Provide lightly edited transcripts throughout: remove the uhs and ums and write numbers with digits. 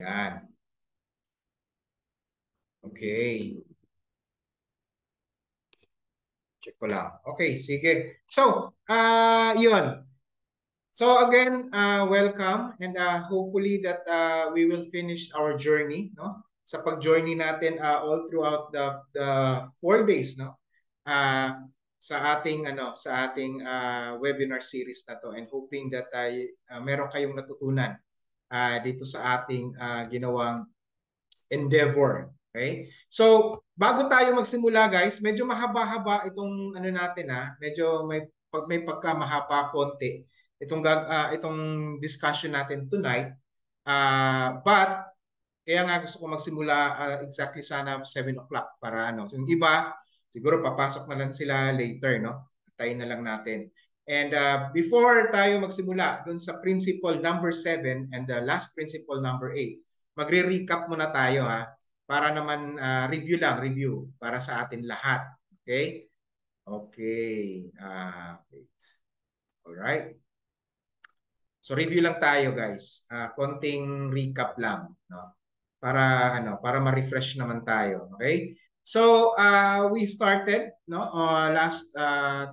Yan. Okay. Check ko lang. Okay, sige. So, yun. So again, welcome and hopefully that we will finish our journey, no? Sa pag-journey natin all throughout the 4 days, no? Sa ating webinar series na to, and hoping that meron kayong natutunan dito sa ating ginawang endeavor. Okay? So, bago tayo magsimula, guys, medyo mahaba-haba itong ano natin, medyo may pagkamahaba konti itong discussion natin tonight. But kaya nga gusto ko magsimula exactly sana 7 o'clock para ano. So yung iba siguro papasok na lang sila later, no? Tayin na lang natin. And before tayo magsimula dun sa principle number 7 and the last principle number 8, magre-recap muna tayo, para naman review para sa atin lahat. Okay? Okay. Wait. All right. So review lang tayo, guys. Konting recap lang, no? Para ma-refresh naman tayo, okay? So we started, no, last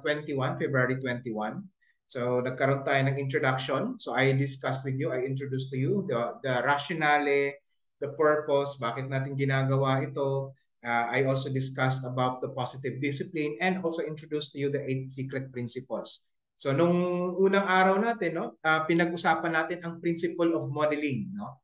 21 February 21. So nagkaroon tayo ng introduction. So I discussed with you, I introduced to you the rationale, the purpose, bakit natin ginagawa ito. I also discussed about the positive discipline and also introduced to you the 8 secret principles. So nung unang araw natin, no, pinag-usapan natin ang principle of modeling, no?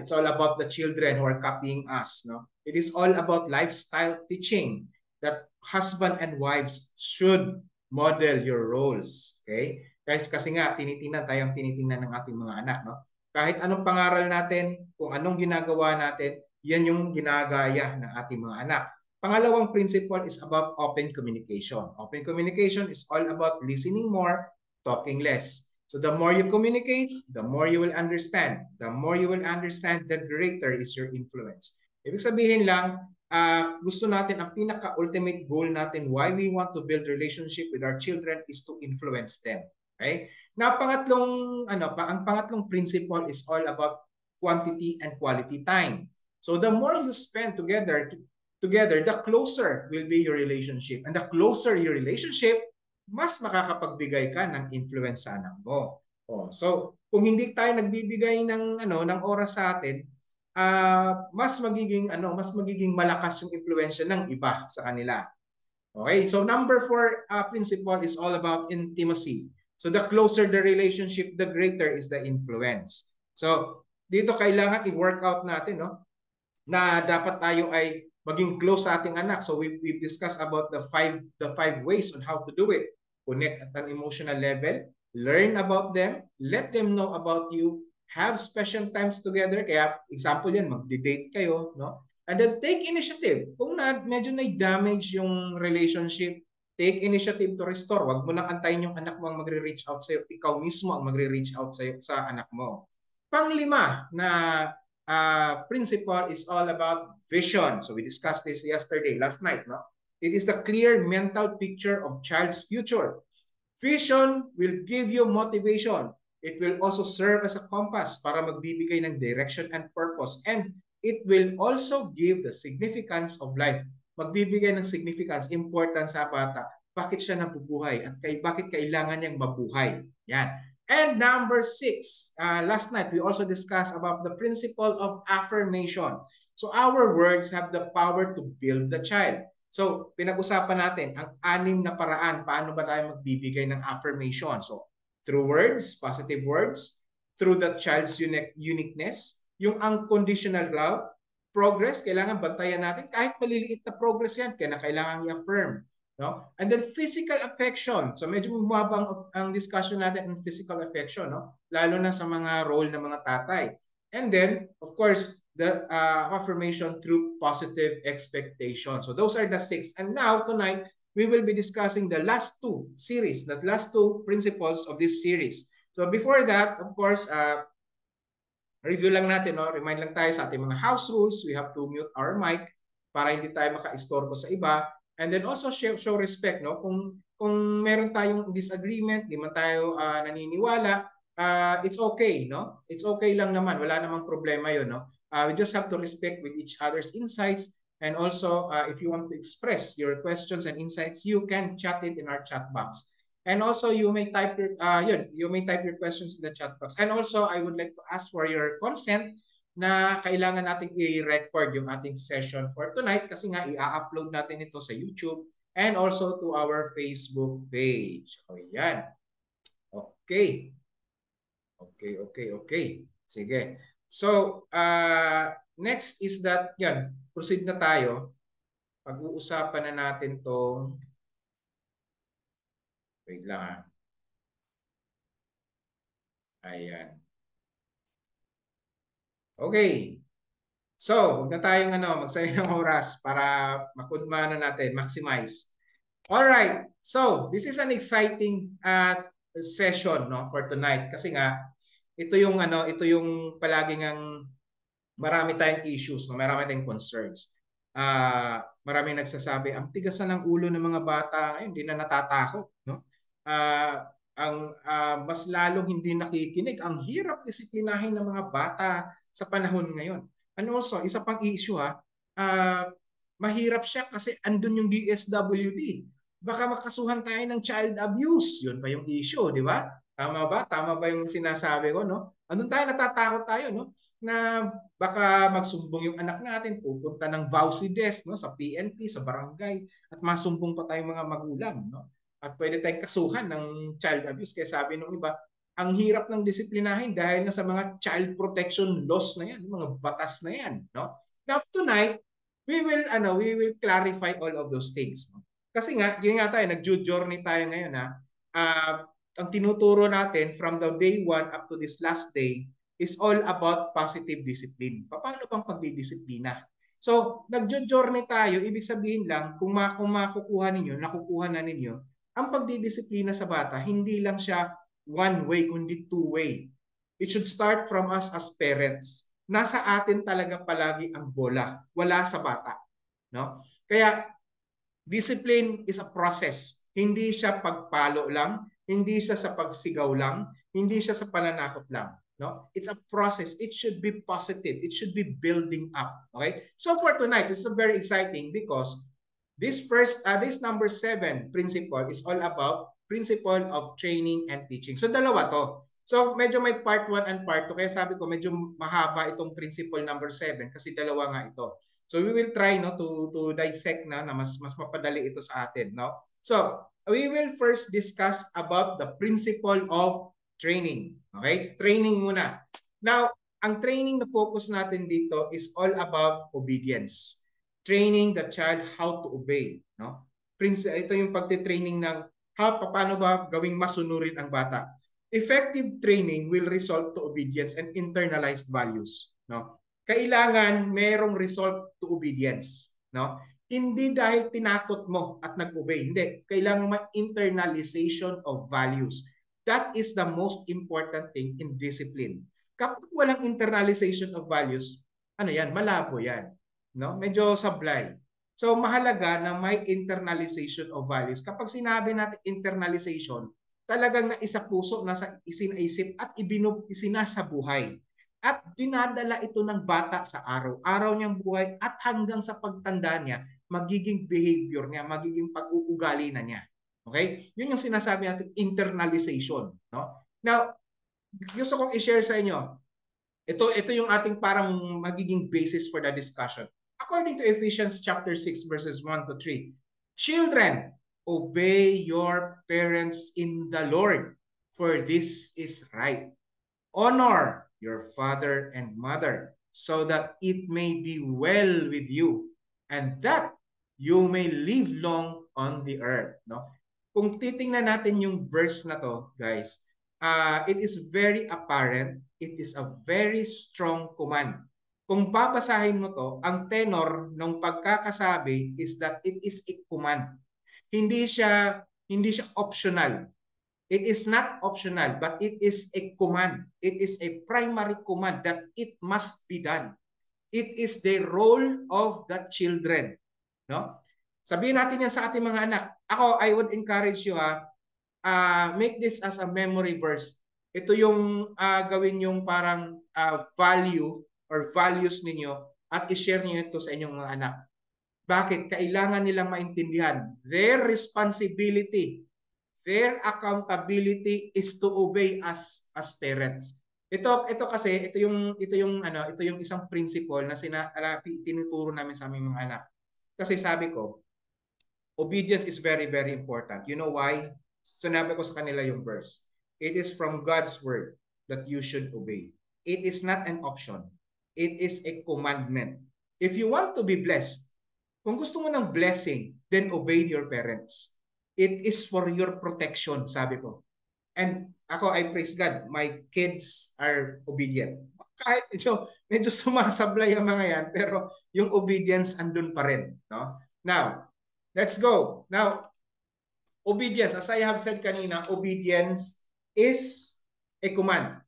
It's all about the children who are copying us, no? It is all about lifestyle teaching that husband and wives should model your roles. Okay? Guys, kasi nga tinitingnan ng ating mga anak, no? Kahit anong pangaral natin, kung anong ginagawa natin, yan yung ginagaya ng ating mga anak. Pangalawang principle is about open communication. Open communication is all about listening more, talking less. So the more you communicate, the more you will understand. The more you will understand, the greater is your influence. Ibig sabihin lang, gusto natin, ang pinaka-ultimate goal natin, why we want to build relationship with our children is to influence them. Okay? Na ang pangatlong principle is all about quantity and quality time. So the more you spend together, the closer will be your relationship. And the closer your relationship, mas makakapagbigay ka ng influence sa anak mo. So kung hindi tayo nagbibigay ng oras sa atin, mas magiging malakas yung impluwensya ng iba sa kanila. Okay? So number 4 principle is all about intimacy. So the closer the relationship, the greater is the influence. So dito kailangan i-work out natin, no? Na dapat tayo ay maging close sa ating anak. So we've discussed about the five ways on how to do it. Connect at an emotional level, learn about them, let them know about you, have special times together. Kaya example yan, mag-date kayo, no? And then take initiative. Kung medyo na-damage yung relationship, take initiative to restore. Wag mo nang antayin yung anak mo ang magre-reach out sa'yo. Ikaw mismo ang magre-reach out sa'yo, sa anak mo. Panglima na principle is all about vision. So we discussed this last night, no? It is the clear mental picture of child's future. Vision will give you motivation. It will also serve as a compass para magbibigay ng direction and purpose. And it will also give the significance of life. Magbibigay ng significance, importance sa bata. Bakit siya nabubuhay at bakit kailangan niyang mabuhay. Yan. And number 6, last night we also discussed about the principle of affirmation. So our words have the power to build the child. So pinag-usapan natin ang 6 na paraan paano ba tayo magbibigay ng affirmation. So through words, positive words, through the child's uniqueness, yung unconditional love, progress, kailangan bantayan natin kahit maliliit na progress yan, kailangan i-affirm. No? And then physical affection. So medyo bumabang ang discussion natin on physical affection, no? Lalo na sa mga role ng mga tatay. And then, of course, the affirmation through positive expectation. So those are the 6. And now, tonight, we will be discussing the last 2 series, the last 2 principles of this series. So before that, of course, review lang natin, no? Remind lang tayo sa ating mga house rules. We have to mute our mic para hindi tayo maka-istorbo sa iba. And then also show respect, no? Kung meron tayong disagreement, di man tayo naniniwala, it's okay, no? It's okay lang naman. Wala namang problema yun, no? We just have to respect with each other's insights. And also, if you want to express your questions and insights, you can chat it in our chat box. And also, you may type your questions in the chat box. And also, I would like to ask for your consent na kailangan nating i-record yung ating session for tonight kasi nga i-upload natin ito sa YouTube and also to our Facebook page. O yan. Okay. Okay. Sige. So, next is that, yan, proceed na tayo. Pag-uusapan na natin tong, wait lang Ayan. Okay. So, huwag na tayong magsayang ng oras para makunmano natin, maximize. All right. So, this is an exciting session, no, for tonight kasi nga ito yung palaging ang marami tayong issues, no, marami tayong concerns. Maraming nagsasabi, ang tigas na ng ulo ng mga bata ngayon, hindi na natatakot, no? Mas lalong hindi nakikinig. Ang hirap disiplinahin ng mga bata sa panahon ngayon. And also, isa pang issue mahirap siya kasi andun yung DSWD. Baka makasuhan tayo ng child abuse. Yun pa yung issue, di ba? Tama ba? Tama ba yung sinasabi ko, no? Andun tayo, natatakot tayo, no? Na baka magsumbong yung anak natin, pupunta ng VAUCIDES, no? Sa PNP, sa barangay, at masumbong pa tayong mga magulang, no? At pwede tayong kasuhan ng child abuse. Kaya sabi nung iba, ang hirap ng disiplinahin dahil nga sa mga child protection laws na yan, mga batas na yan, no? Now tonight, we will clarify all of those things, no? Kasi nga, yun nga tayo, nag-journey tayo ngayon ang tinuturo natin from the day 1 up to this last day is all about positive discipline. Paano bang pagdidisiplina? So, nag-journey tayo, ibig sabihin lang, kung nakukuha na ninyo, ang pagdidisiplina sa bata, hindi lang siya one way, kundi two way. It should start from us as parents. Nasa atin talaga palagi ang bola, wala sa bata, no? Kaya discipline is a process. Hindi siya pagpalo lang, hindi siya sa pagsigaw lang, hindi siya sa pananakot lang, no? It's a process. It should be positive. It should be building up, okay? So for tonight, this is very exciting because this number 7 principle is all about principle of training and teaching. So dalawa to. So medyo may part 1 and part 2. Kaya sabi ko medyo mahaba itong principle number 7 kasi dalawa nga ito. So we will try to dissect na mas mapadali ito sa atin, no? So we will first discuss about the principle of training. Okay? Training muna. Now, ang training na focus natin dito is all about obedience. Training the child how to obey, no? Ito yung pagte-training ng paano ba gawing masunurin ang bata. Effective training will result to obedience and internalized values, no? Kailangan merong result to obedience, no? Hindi dahil tinakot mo at nag-obey, hindi. Kailangan ma-internalization of values. That is the most important thing in discipline. Kapag walang internalization of values, malabo yan, no? Medyo sablay. So mahalaga na may internalization of values. Kapag sinabi natin internalization, talagang naisa puso, nasa isinaisip at isinasabuhay. At dinadala ito ng bata sa araw-araw niyang buhay at hanggang sa pagtanda niya, magiging behavior niya, magiging pag-uugali na niya. Okay? Yun yung sinasabi natin internalization, no? Now, gusto kong i-share sa inyo. Ito yung ating parang magiging basis for the discussion. According to Ephesians chapter 6 verses 1 to 3, children, obey your parents in the Lord, for this is right. Honor your father and mother, so that it may be well with you, and that you may live long on the earth. No? Kung titingnan natin yung verse na to, guys, it is very apparent, it is a very strong command. Kung babasahin mo to, ang tenor ng pagkakasabi is that it is a command. Hindi siya optional. It is not optional, but it is a command. It is a primary command that it must be done. It is the role of the children. No? Sabihin natin yan sa ating mga anak. I would encourage you, make this as a memory verse. Ito yung gawin yung parang value or values ninyo at i-share niyo ito sa inyong mga anak. Bakit? Kailangan nilang maintindihan their responsibility, their accountability is to obey us as parents. Ito kasi ito yung isang principle na tinuturo namin sa aming mga anak. Kasi sabi ko, obedience is very very important. You know why? Sinabi ko sa kanila yung verse. It is from God's word that you should obey. It is not an option. It is a commandment. If you want to be blessed, kung gusto mo ng blessing, then obey your parents. It is for your protection, sabi ko. And ako, I praise God, my kids are obedient. Kahit medyo sumasablay ang mga yan, pero yung obedience andun pa rin. No? Now, let's go. Now, obedience, as I have said kanina, obedience is a command.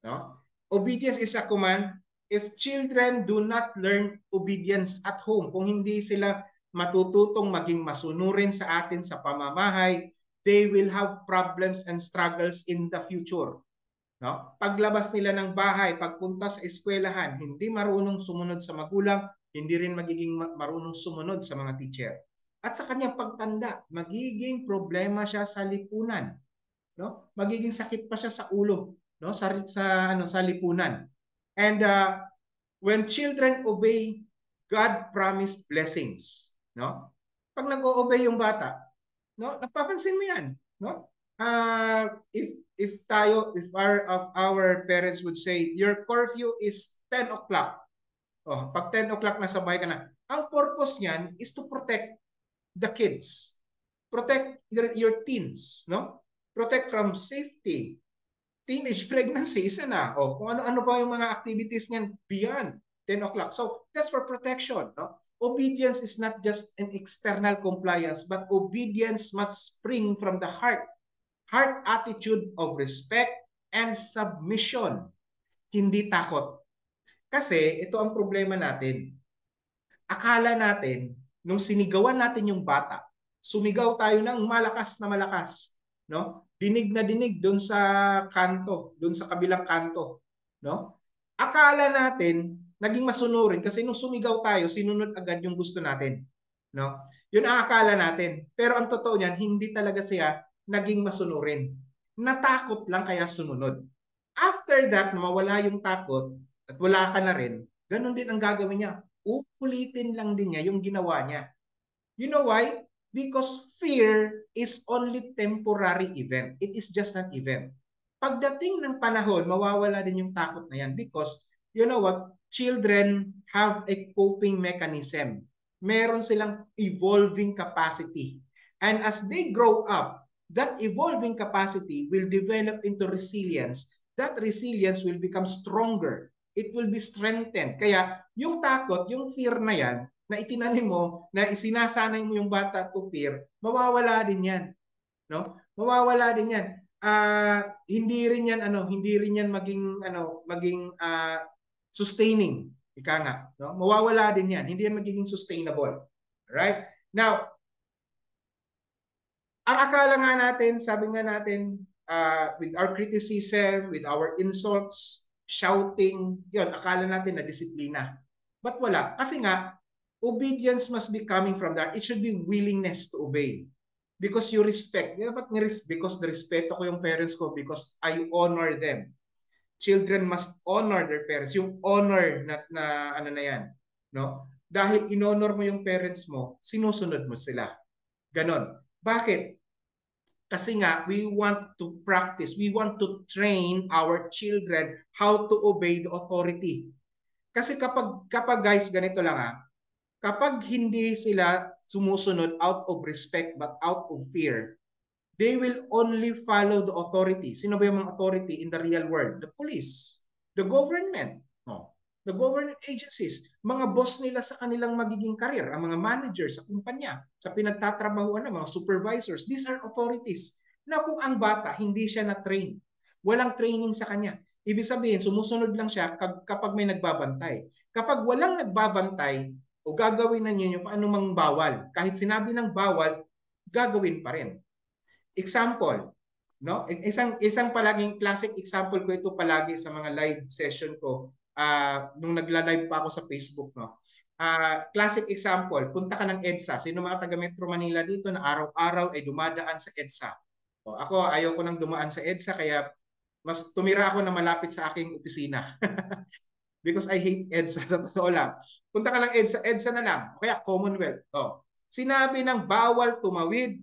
No? Obedience is a command. If children do not learn obedience at home, kung hindi sila matututong maging masunurin sa atin sa pamamahay, they will have problems and struggles in the future. No? Paglabas nila ng bahay, pagpunta sa eskwelahan, hindi marunong sumunod sa magulang, hindi rin magiging marunong sumunod sa mga teacher. At sa kanyang pagtanda, magiging problema siya sa lipunan. No? Magiging sakit pa siya sa ulo, no? Sa lipunan. And when children obey, God promised blessings, no? Pag nag-o-obey yung bata, no? Napapansin mo 'yan, no? If our parents would say your curfew is 10 o'clock. Oh, pag 10 o'clock na sabay ka na. Ang purpose niyan is to protect the kids. Protect your teens, no? Protect from safety. Teenage pregnancy, isa na. O, kung ano-ano pa yung mga activities niyan beyond 10 o'clock. So, that's for protection, no? Obedience is not just an external compliance, but obedience must spring from the heart. Heart attitude of respect and submission. Hindi takot. Kasi, ito ang problema natin. Akala natin, nung sinigawan natin yung bata, sumigaw tayo ng malakas na malakas, no? Dinig na dinig doon sa kanto, doon sa kabilang kanto, no? Akala natin naging masunurin kasi nung sumigaw tayo, sinunod agad yung gusto natin, no? Yun ang akala natin. Pero ang totoo niyan, hindi talaga siya naging masunurin. Natakot lang kaya sumunod. After that, mawala yung takot at wala ka na rin, ganun din ang gagawin niya. Uulitin lang din niya yung ginawa niya. You know why? Because fear is only temporary event. It is just an event. Pagdating ng panahon, mawawala din yung takot na yan because, you know what? Children have a coping mechanism. Meron silang evolving capacity. And as they grow up, that evolving capacity will develop into resilience. That resilience will become stronger. It will be strengthened. Kaya yung takot, yung fear na yan, na itinanim mo, na isinasanay mo yung bata to fear, mawawala din yan. No? Mawawala din yan. Hindi rin yan maging sustaining. Ika nga, no? Mawawala din yan. Hindi yan magiging sustainable. Right? Now, ang akala nga natin, sabi nga natin, with our criticism, with our insults, shouting, yun, akala natin na disiplina. But wala. Kasi nga, obedience must be coming from that. It should be willingness to obey. Because you respect. Because the respeto ko yung parents ko because I honor them. Children must honor their parents. Yung honor na ano na yan. No? Dahil in-honor mo yung parents mo, sinusunod mo sila. Ganon. Bakit? Kasi nga, we want to practice, we want to train our children how to obey the authority. Kasi kapag guys, ganito lang kapag hindi sila sumusunod out of respect but out of fear, they will only follow the authority. Sino ba yung mga authority in the real world? The police, the government, no? The government agencies, mga boss nila sa kanilang magiging career, ang mga managers sa kumpanya, sa pinagtatrabahuan ng mga supervisors, these are authorities. Na kung ang bata hindi siya na-train, walang training sa kanya, ibig sabihin sumusunod lang siya kapag may nagbabantay. Kapag walang nagbabantay o gagawin na niyo yung anumang bawal, kahit sinabi ng bawal, gagawin pa rin. Example, No? Isang palaging classic example ko ito palagi sa mga live session ko nung nagla-live pa ako sa Facebook, no. Classic example, punta ka ng EDSA. Sino mga taga Metro Manila dito na araw-araw ay dumadaan sa EDSA? O, ako ayaw ko nang dumaan sa EDSA kaya mas tumira ako na malapit sa aking opisina. Because I hate EDSA sa totoo lang. Punta ka ng EDSA, EDSA na lang. O kaya Commonwealth. O, sinabi ng bawal tumawid,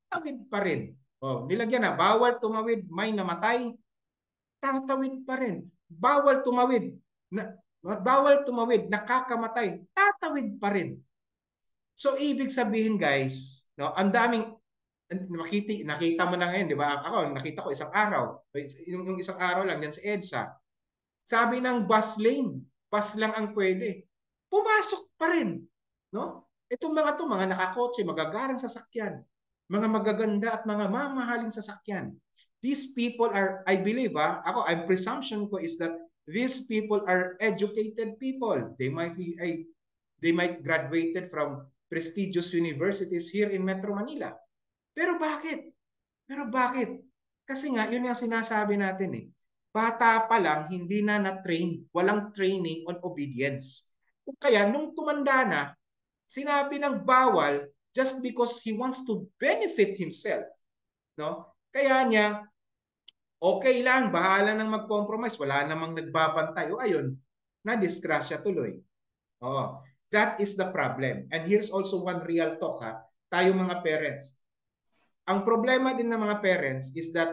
tawid pa rin. Oh, nilagyan na, bawal tumawid, may namatay, tatawid pa rin. Bawal tumawid, bawal tumawid, nakakamatay, tatawid pa rin. So ibig sabihin guys, no, ang daming nakita mo na ngayon, di ba? Ako, nakita ko isang araw. Yung isang araw lang yan sa EDSA. Sabi ng bus lane, bus lang ang pwede. Pumasok pa rin, no? Itong mga nakakotse, magagarang sasakyan, mga magaganda at mga mamahaling sasakyan. These people are, I believe, I'm presumption ko is that these people are educated people. They might graduated from prestigious universities here in Metro Manila. Pero bakit? Kasi nga, yun yung sinasabi natin eh. Bata pa lang, hindi na na-train, walang training on obedience. Kaya nung tumanda na, sinabi ng bawal just because he wants to benefit himself. No? Kaya niya, okay lang, bahala nang mag-compromise, wala namang nagbabantay. O ayun, na-disgrasya tuloy. Oh, that is the problem. And here's also one real talk tayo mga parents. Ang problema din ng mga parents is that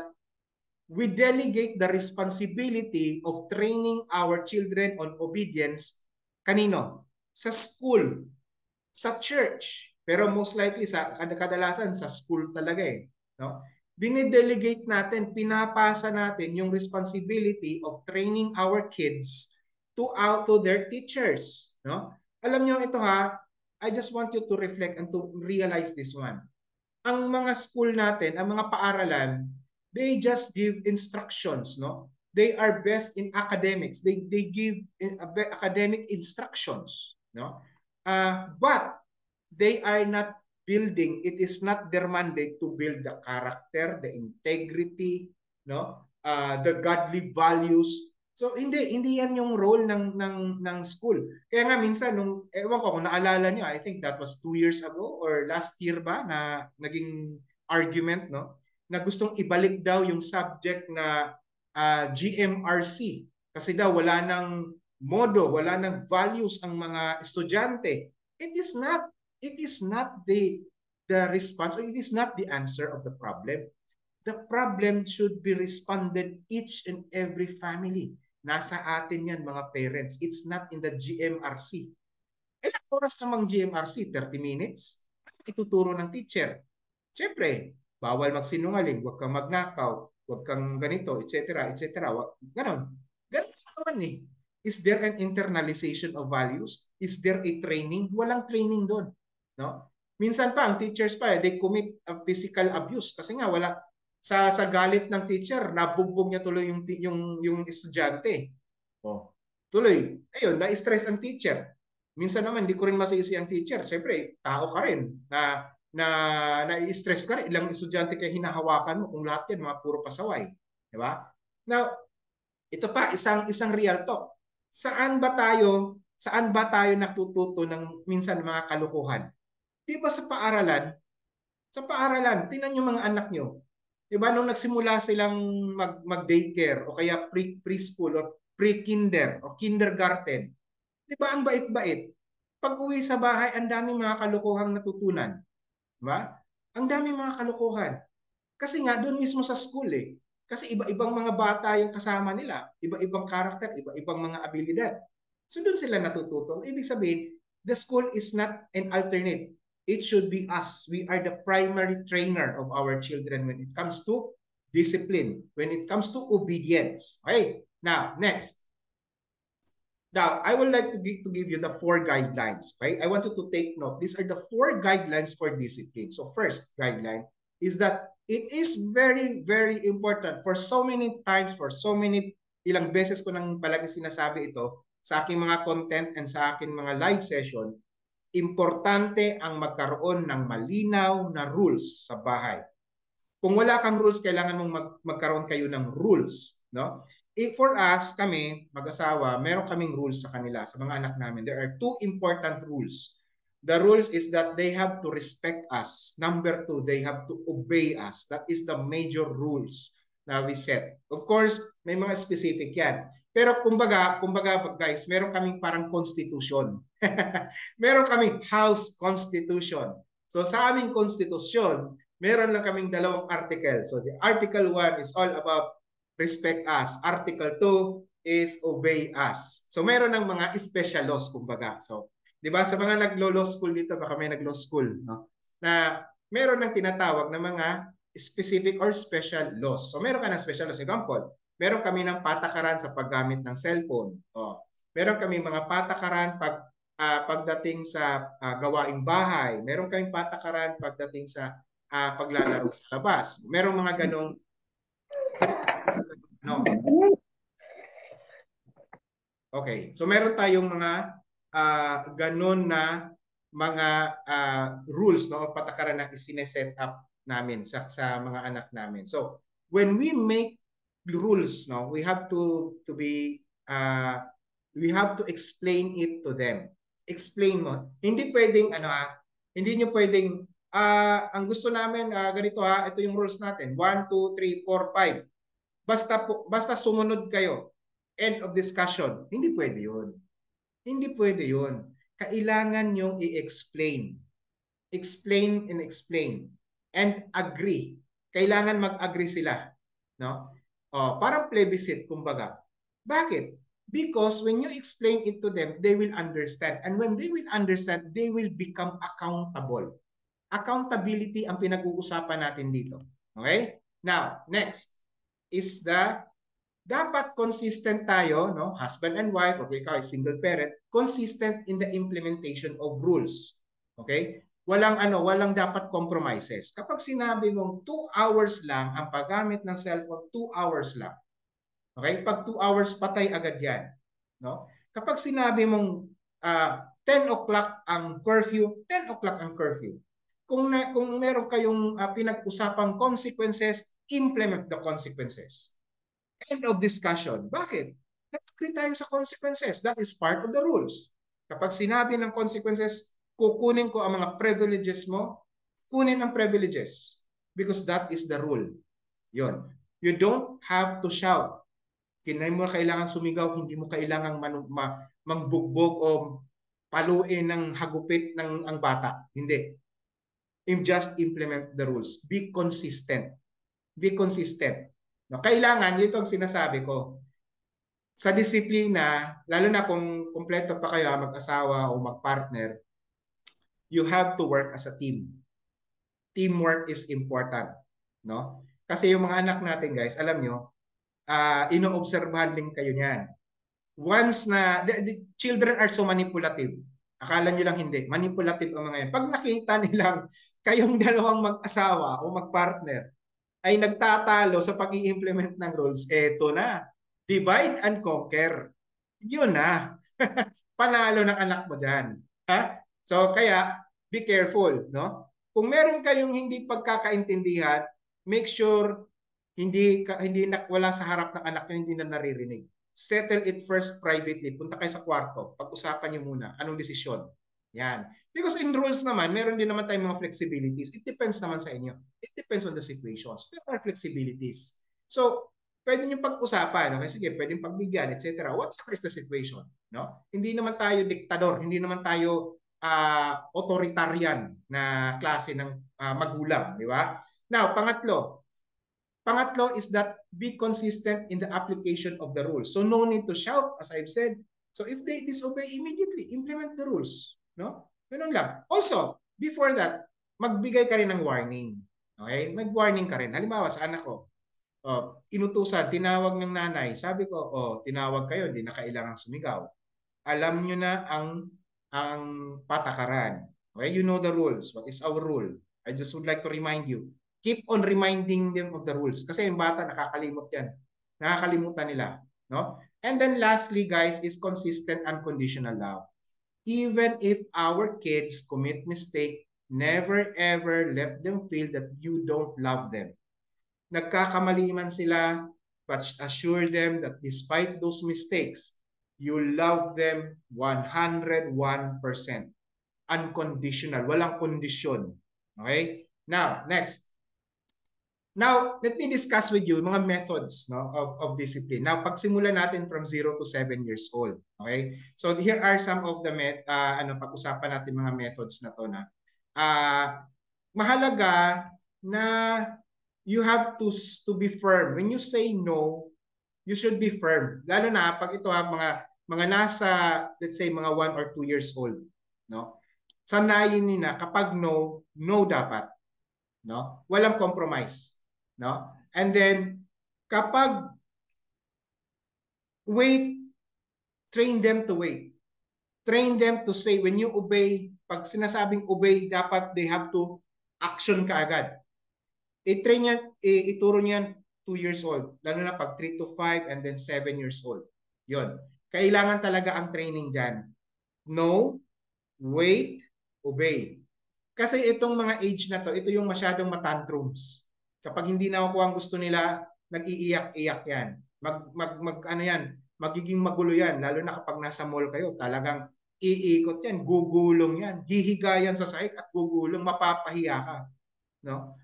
we delegate the responsibility of training our children on obedience kanino? Sa school, sa church, pero most likely sa kadalasan sa school talaga eh, no? Dine-delegate natin, pinapasa natin yung responsibility of training our kids to their teachers, no? Alam niyo ito I just want you to reflect and to realize this one. Ang mga school natin, ang mga paaralan, they just give instructions, no? They are best in academics. They give academic instructions, no? But they are not building. It is not their mandate to build the character, the integrity, no? The godly values. So hindi yan yung role ng school. Kaya nga minsan nung ewan ko kung naalala niyo, I think that was 2 years ago or last year ba na naging argument, no? Na gustong ibalik daw yung subject na GMRC kasi daw wala nang modo, wala nang values ang mga estudyante. It is not the response, or it is not the answer of the problem. The problem should be responded each and every family. Nasa atin yan mga parents. It's not in the GMRC. Ilang oras namang GMRC? 30 minutes? Ituturo ng teacher. Siyempre, bawal magsinungaling, huwag kang magnakaw, huwag kang ganito, etc. etc. Ganon. Ganon naman eh. Is there an internalization of values? Is there a training? Walang training doon. No? Minsan pa, ang teachers pa, they commit physical abuse kasi nga wala, sa galit ng teacher, nabugbog niya tuloy yung estudyante. Oh. Tuloy, ayun, na-stress ang teacher. Minsan naman, hindi ko rin masisi ang teacher. Siyempre, tao ka rin na i-stress ka rin. Ilang estudyante kayo hinahawakan mo kung lahat yan, mga puro pasaway. Di ba? Now, ito pa, isang real talk. Saan ba tayo natututo ng minsan mga kalukuhan? Di ba sa paaralan? Sa paaralan, tingnan yung mga anak nyo. Diba nung nagsimula silang mag-daycare o kaya preschool o pre-kinder o kindergarten, diba ang bait-bait? Pag uwi sa bahay, ang daming mga kalukuhang natutunan. Diba? Ang daming mga kalukuhan. Kasi nga doon mismo sa school eh. Kasi iba-ibang mga bata yung kasama nila, iba-ibang karakter, iba-ibang mga abilidad. So doon sila natututo. Ibig sabihin, the school is not an alternate. It should be us. We are the primary trainer of our children when it comes to discipline, when it comes to obedience. Okay? Now, next. Now, I would like to give you the 4 guidelines. Okay? I want you to take note. These are the 4 guidelines for discipline. So first guideline is that it is very, very important for so many times, ilang beses ko nang palagi sinasabi ito sa aking mga content and sa aking mga live session, importante ang magkaroon ng malinaw na rules sa bahay. Kung wala kang rules, kailangan mong magkaroon kayo ng rules, no? For us, kami, mag-asawa, meron kaming rules sa kanila, sa mga anak namin. There are two important rules. The rules is that they have to respect us. Number two, they have to obey us. That is the major rules na we set. Of course, may mga specific yan. Pero kumbaga guys, meron kaming parang constitution. Meron kaming house constitution. So sa aming constitution, meron lang kaming dalawang article. So the article 1 is all about respect us. Article 2 is obey us. So meron ng mga special laws kumbaga. So, 'di ba sa mga naglo-law school dito, baka may naglo-law school, no? Na meron ng tinatawag na mga specific or special laws. So meron ka ng special laws. Example, meron kami ng patakaran sa paggamit ng cellphone. Oh, meron kami mga patakaran pagdating sa gawaing bahay. Meron kaming patakaran pagdating sa paglalaro sa labas. Merong mga ganong no. Okay. So meron tayong mga ganon na mga rules, no, patakaran na isineset up namin sa mga anak namin. So when we make rules, no, we have to be we have to explain it to them. Explain mo. Hindi pwedeng hindi niyo pwedeng ang gusto namin ganito ito yung rules natin. 1 2 3 4 5. Basta sumunod kayo. End of discussion. Hindi pwede 'yun. Hindi pwede 'yun. Kailangan yung i-explain. Explain and explain. And agree. Kailangan mag-agree sila, no? Parang plebiscite kumbaga. Bakit? Because when you explain it to them, they will understand. And when they will understand, they will become accountable. Accountability ang pinag-uusapan natin dito. Okay? Now, next is dapat consistent tayo, no? Husband and wife, or ikaw ay single parent, consistent in the implementation of rules. Okay? Walang dapat compromises. Kapag sinabi mong 2 hours lang ang paggamit ng cellphone, 2 hours lang. Okay? Pag 2 hours, patay agad yan. No? Kapag sinabi mong 10 o'clock ang curfew, 10 o'clock ang curfew. Kung meron kayong pinag-usapang consequences, implement the consequences. End of discussion. Bakit? Nag-agree tayo sa consequences. That is part of the rules. Kapag sinabi ng consequences, kukunin ko ang mga privileges mo, kunin ang privileges. Because that is the rule. Yun. You don't have to shout. Hindi mo kailangan sumigaw, hindi mo kailangan magbugbog o paluin ng hagupit ng ang bata. Hindi. Just implement the rules. Be consistent. Be consistent. No, kailangan, ito ang sinasabi ko. Sa disiplina, lalo na kung kumpleto pa kayo mag-asawa o mag-partner, you have to work as a team. Teamwork is important. No? Kasi yung mga anak natin guys, alam nyo, ino-obserbahan din kayo niyan. Once na, the children are so manipulative. Akala nyo lang hindi. Manipulative ang mga yan. Pag nakita nilang kayong dalawang mag-asawa o mag-partner, ay nagtatalo sa pag-i-implement ng rules, eto na. Divide and conquer. Yun na. Panalo ng anak mo dyan. Ha? So, kaya, be careful. No? Kung meron kayong hindi pagkakaintindihan, make sure wala sa harap ng anak nyo, hindi na naririnig. Settle it first privately. Punta kayo sa kwarto. Pag-usapan nyo muna. Anong desisyon? Yan. Because in rules naman, meron din naman tayong mga flexibilities. It depends naman sa inyo. It depends on the situations. There are flexibilities. So, pwede nyo pag-usapan. Okay? Sige, pwede pagbigyan, etc. Whatever is the situation. No? Hindi naman tayo diktador. Hindi naman tayo authoritarian na klase ng magulang. Di ba? Now, Pangatlo is that be consistent in the application of the rules. So no need to shout, as I've said. So if they disobey, immediately implement the rules. No? Ganun lang. Also, before that, magbigay ka rin ng warning. Okay? Mag-warning ka rin. Halimbawa, sa anak ko, inutusan, tinawag ng nanay. Sabi ko, tinawag kayo, hindi na kailangang sumigaw. Alam nyo na ang patakaran. Okay? You know the rules. What is our rule? I just would like to remind you. Keep on reminding them of the rules. Kasi yung bata, nakakalimot yan. Nakakalimutan nila. No? And then lastly, guys, is consistent unconditional love. Even if our kids commit mistake, never ever let them feel that you don't love them. nagkakamali man sila, but assure them that despite those mistakes, you love them 101%. Unconditional, walang kondisyon. Okay? Now, next. Now, let me discuss with you mga methods, no, of discipline. Now, pagsimulan natin from 0 to 7 years old. Okay? So, here are some of the pag-usapan natin mga methods na to na mahalaga na you have to be firm. When you say no, you should be firm. Lalo na pag ito mga nasa, let's say mga 1 or 2 years old, no? Sanayin nila kapag no, no dapat, no? Walang compromise. No? And then, kapag wait, train them to wait. Train them to say, when you obey, pag sinasabing obey, dapat they have to action ka agad. I-train yan, ituro niyan 2 years old. Lalo na pag 3 to 5 and then 7 years old. Yon. Kailangan talaga ang training dyan. No, wait, obey. Kasi itong mga age na to, ito yung masyadong matantrums. Kapag hindi nakukuha ang gusto nila, nag-iiyak-iyak yan. Magiging magulo yan. Lalo na kapag nasa mall kayo, talagang iikot yan, gugulong yan. Hihiga yan sa sahig at gugulong, mapapahiya ka. No?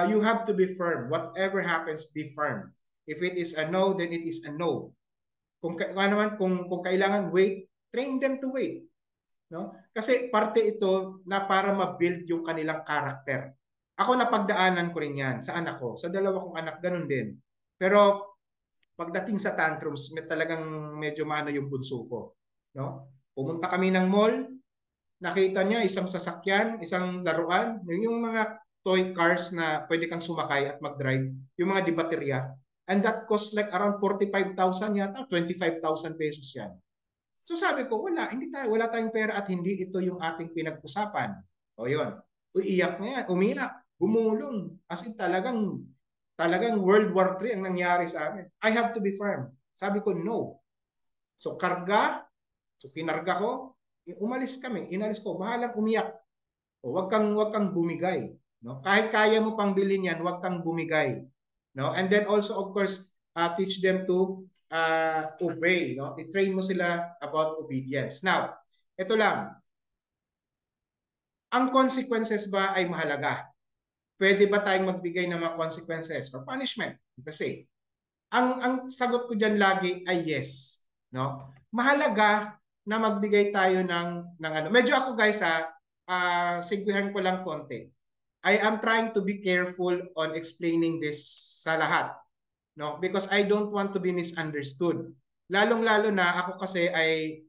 You have to be firm. Whatever happens, be firm. If it is a no, then it is a no. Kung kailangan wait, train them to wait. No? Kasi parte ito na para ma-build yung kanilang character. Ako napagdaanan ko rin yan sa anak ko. Sa dalawa kong anak, ganun din. Pero pagdating sa tantrums, talagang medyo maano yung bunso ko. No? Pumunta kami ng mall, nakita niya isang sasakyan, isang laruan, yung mga toy cars na pwede kang sumakay at mag-drive, yung mga di baterya. And that cost like around 45,000 yata, 25,000 pesos yan. So sabi ko, wala tayong pera at hindi ito yung ating pinag-usapan. O yun, uiyak na yan, umiyak, gumulong. As in talagang World War III ang nangyari sa amin. I have to be firm. Sabi ko, no. So kinarga ko, umalis kami, inalis ko, bahalang umiyak. O wag kang bumigay, no? Kahit kaya mo pang bilhin yan, wag kang bumigay, no? And then also of course, teach them to obey, no? I-train mo sila about obedience. Now, ito lang. Ang consequences ba ay mahalaga? Pwede ba tayong magbigay ng mga consequences or punishment? Kasi ang sagot ko diyan lagi ay yes, no? Mahalaga na magbigay tayo ng ano. Medyo ako guys sigwihan ko lang konti. I am trying to be careful on explaining this sa lahat, no? Because I don't want to be misunderstood. Lalong-lalo na ako kasi ay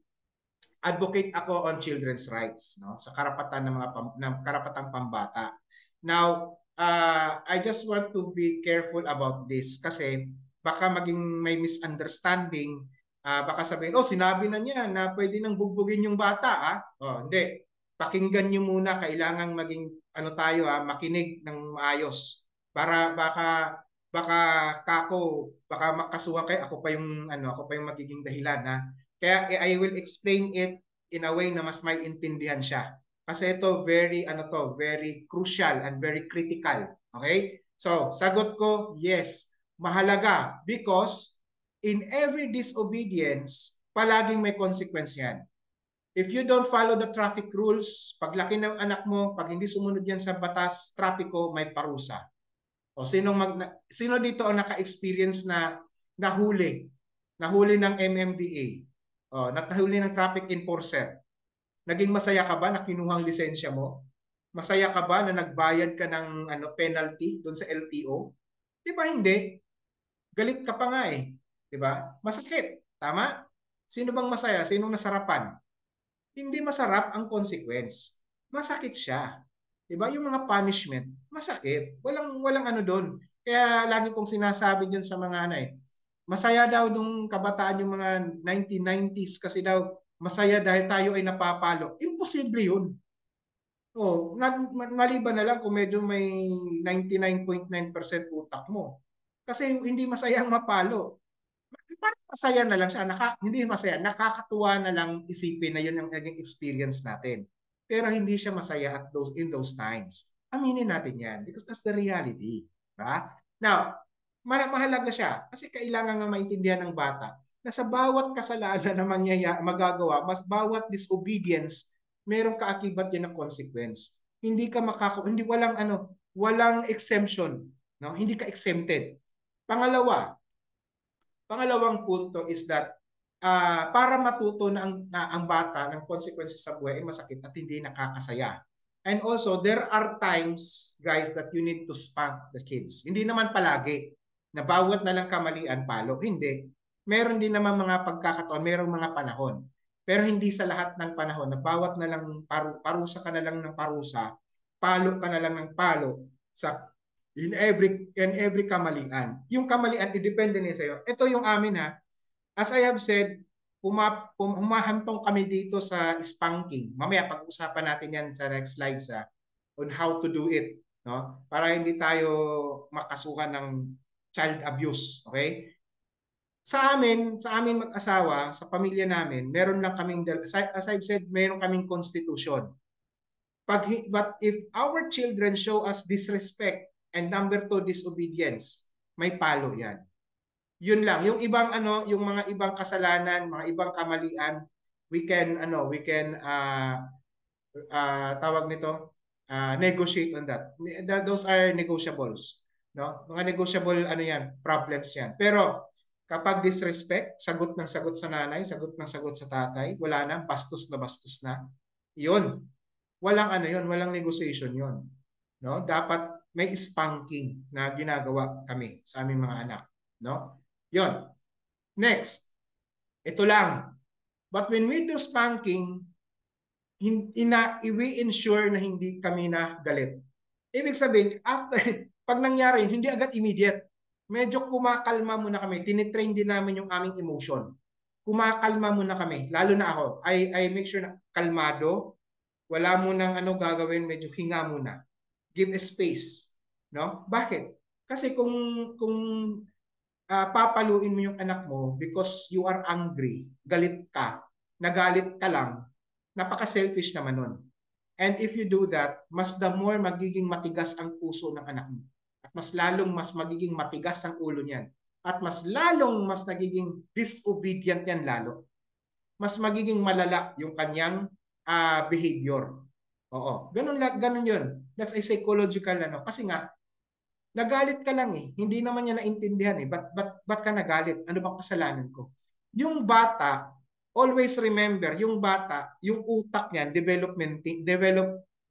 advocate ako on children's rights, no? Sa karapatan ng karapatang pambata. Now, I just want to be careful about this kasi baka maging may misunderstanding. Baka sabihin, sinabi na niya na pwede nang bugbugin yung bata. Hindi. Pakinggan niyo muna, kailangan maging tayo makinig ng maayos. Para baka makasuhan kayo, ako pa yung magiging dahilan. Kaya I will explain it in a way na mas may intindihan siya. Kasi ito very crucial and very critical. Okay? So, sagot ko, yes, mahalaga because in every disobedience, palaging may consequence yan. If you don't follow the traffic rules, paglaki ng anak mo, pag hindi sumunod yan sa batas trapiko, may parusa. Sino dito ang naka-experience na nahuli ng MMDA? Nahuli ng traffic enforcer. Naging masaya ka ba na kinuhang lisensya mo? Masaya ka ba na nagbayad ka ng penalty doon sa LTO? Di ba hindi? Galit ka pa nga eh. Di ba? Masakit. Tama? Sino bang masaya? Sinong nasarapan? Hindi masarap ang consequence. Masakit siya. Di ba? Yung mga punishment, masakit. Walang ano doon. Kaya lagi kong sinasabi diyan sa mga masaya daw nung kabataan yung mga 1990s kasi daw masaya dahil tayo ay napapalo. Imposible yun. Maliban na lang kung medyo may 99.9% utak mo. Kasi hindi masayang mapalo. Parang masaya na lang siya. Hindi masaya. Nakakatuwa na lang isipin na yun ang naging experience natin. Pero hindi siya masaya in those times. Aminin natin yan because that's the reality. Right? Now, mahalaga siya kasi kailangan nga maintindihan ng bata na sa bawat kasalanan na magagawa, mas bawat disobedience, merong kaakibat yan ng consequence. Hindi ka hindi walang exemption, no? Hindi ka exempted. Pangalawang punto is that para matuto na ang bata ng consequences sa buhay ay masakit at hindi nakakasaya. And also, there are times, guys, that you need to spank the kids. Hindi naman palagi na bawat na lang kamalian, palo. Hindi. Meron din naman mga pagkakataon, merong mga panahon. Pero hindi sa lahat ng panahon na bawat na lang parusa ka na lang ng parusa, palo ka na lang ng palo sa in every kamalian. Yung kamalian, depende niya sa'yo. Ito yung amin ha. As I have said, humahantong kami dito sa spanking. Mamaya pag-usapan natin yan sa next slides on how to do it, no? Para hindi tayo makasuhan ng child abuse, okay? Sa amin mag-asawa, sa pamilya namin, meron lang kaming, as I've said, meron kaming constitution. But if our children show us disrespect and number 2, disobedience, may palo yan. Yun lang. Yung ibang yung mga ibang kasalanan, mga ibang kamalian, we can tawag nito, negotiate on that. Those are negotiables, no? Mga negotiable yan, problems yan. Pero kapag disrespect, sagot ng sagot sa nanay, sagot ng sagot sa tatay, wala na, bastos na bastos na. 'Yun. Walang walang negotiation 'yon. No? Dapat may spanking na ginagawa kami sa aming mga anak, no? 'Yon. Next. Ito lang. But when we do spanking, we ensure na hindi kami na galit. Ibig sabihin, after pag nangyari, hindi agad immediate. Medyo kumakalma muna kami. Tinitrain din namin yung aming emotion. Kumakalma muna kami. Lalo na ako. I make sure na kalmado. Wala mo nang gagawin, medyo hinga muna. Give a space, no? Bakit? Kasi kung papaluin mo yung anak mo because you are angry, galit ka, nagalit ka lang, napaka-selfish naman nun. And if you do that, mas the more magiging matigas ang puso ng anak mo. At mas magiging matigas ang ulo niyan. At mas nagiging disobedient yan lalo. Mas magiging malala yung kanyang behavior. Oo. Ganun yun. That's a psychological Kasi nga, nagalit ka lang eh. Hindi naman niya naintindihan eh. Ba't ka nagalit? Ano bang kasalanan ko? Yung bata, always remember, yung bata, yung utak niyan,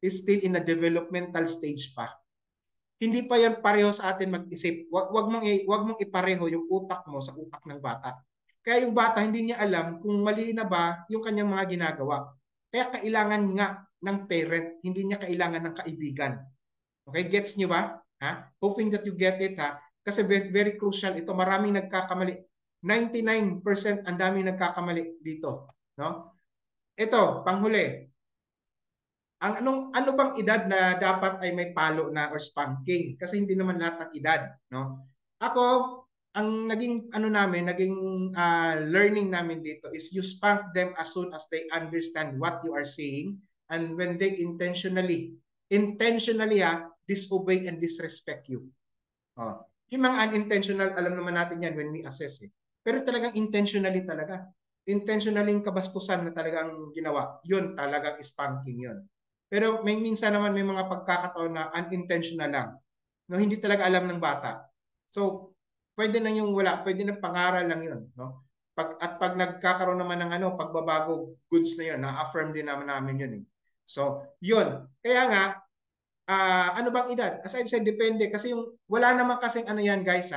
is still in a developmental stage pa. Hindi pa yan pareho sa atin mag-isip. Wag mong ipareho yung utak mo sa utak ng bata. Kaya yung bata, hindi niya alam kung mali na ba yung kanyang mga ginagawa. Kaya kailangan nga ng parent, hindi niya kailangan ng kaibigan. Okay, gets niyo ba? Hoping that you get it Kasi very, very crucial ito. Maraming nagkakamali. 99% ang daming nagkakamali dito, no? Ito, panghuli. Ano bang edad na dapat ay may palo na or spanking? Kasi hindi naman lahat ng edad, no? Ako, ang naging learning namin dito is you spank them as soon as they understand what you are saying, and when they intentionally disobey and disrespect you. Yung mga unintentional, alam naman natin yan when we assess it. Pero talagang intentionally talaga. Intentionally kabastusan na talagang ginawa. Yun talagang spanking yun. Pero minsan naman may mga pagkakataon na unintentional lang. No, hindi talaga alam ng bata. So, pwede na yung wala. Pwede na pangaral lang yun. No? Pag nagkakaroon naman ng pagbabago, goods na yun. Na-affirm din namin yun. So, yun. Kaya nga, ano bang edad? As I've said, depende. Kasi wala naman kasing yan guys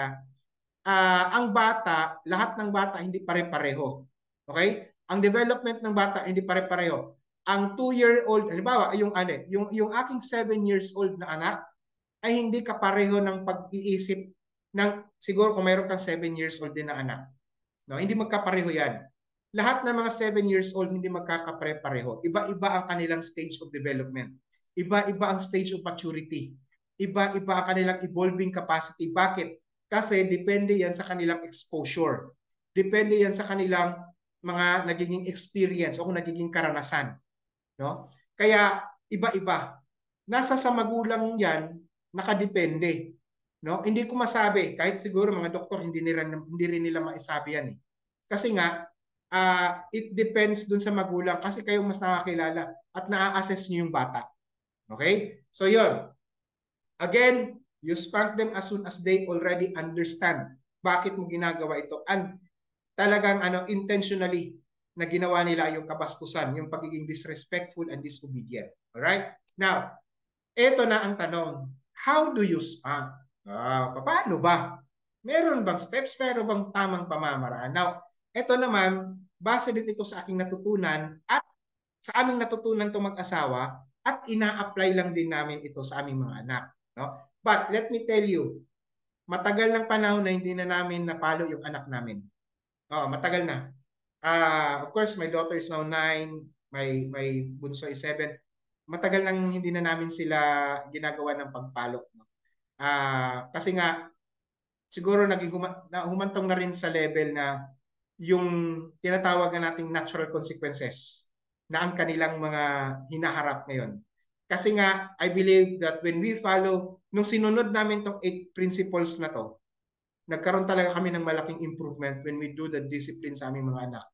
ang bata, lahat ng bata hindi pare-pareho. Okay? Ang development ng bata hindi pare-pareho. Ang 2-year-old, halimbawa, yung aking 7 years old na anak ay hindi kapareho ng pag-iisip ng, siguro kung mayroon kang 7 years old din na anak. No? Hindi magkapareho yan. Lahat ng mga 7 years old hindi magkakapare-pareho. Iba-iba ang kanilang stage of development. Iba-iba ang stage of maturity. Iba-iba ang kanilang evolving capacity. Bakit? Kasi depende yan sa kanilang exposure. Depende yan sa kanilang mga nagiging experience o nagiging karanasan. No? Kaya iba-iba. Nasa sa magulang yan, nakadepende. No? Hindi ko masabi, kahit siguro mga doktor hindi rin nila maisabi yan eh. Kasi nga it depends dun sa magulang kasi kayo mas nakakilala at naa-assess niyo yung bata. Okay? So yun. Again, you spank them as soon as they already understand bakit mo ginagawa ito and talagang intentionally na ginawa nila yung kabastusan, yung pagiging disrespectful and disobedient. Alright? Now, ito na ang tanong. How do you spank? Paano ba? Meron bang steps? Meron bang tamang pamamaraan? Now, ito naman, base din ito sa aking natutunan at sa aming natutunan itong mag-asawa at ina-apply lang din namin ito sa aming mga anak. No? But let me tell you, matagal ng panahon na hindi na namin napalo yung anak namin. Matagal na. Of course, my daughter is now 9, my bunso is 7. Matagal nang hindi na namin sila ginagawa ng pagpalo. No? Kasi nga, siguro humantong na rin sa level na yung tinatawag na nating natural consequences na ang kanilang mga hinaharap ngayon. Kasi nga, I believe that when we follow, nung sinunod namin tong 8 principles na to, nagkaroon talaga kami ng malaking improvement when we do the discipline sa aming mga anak.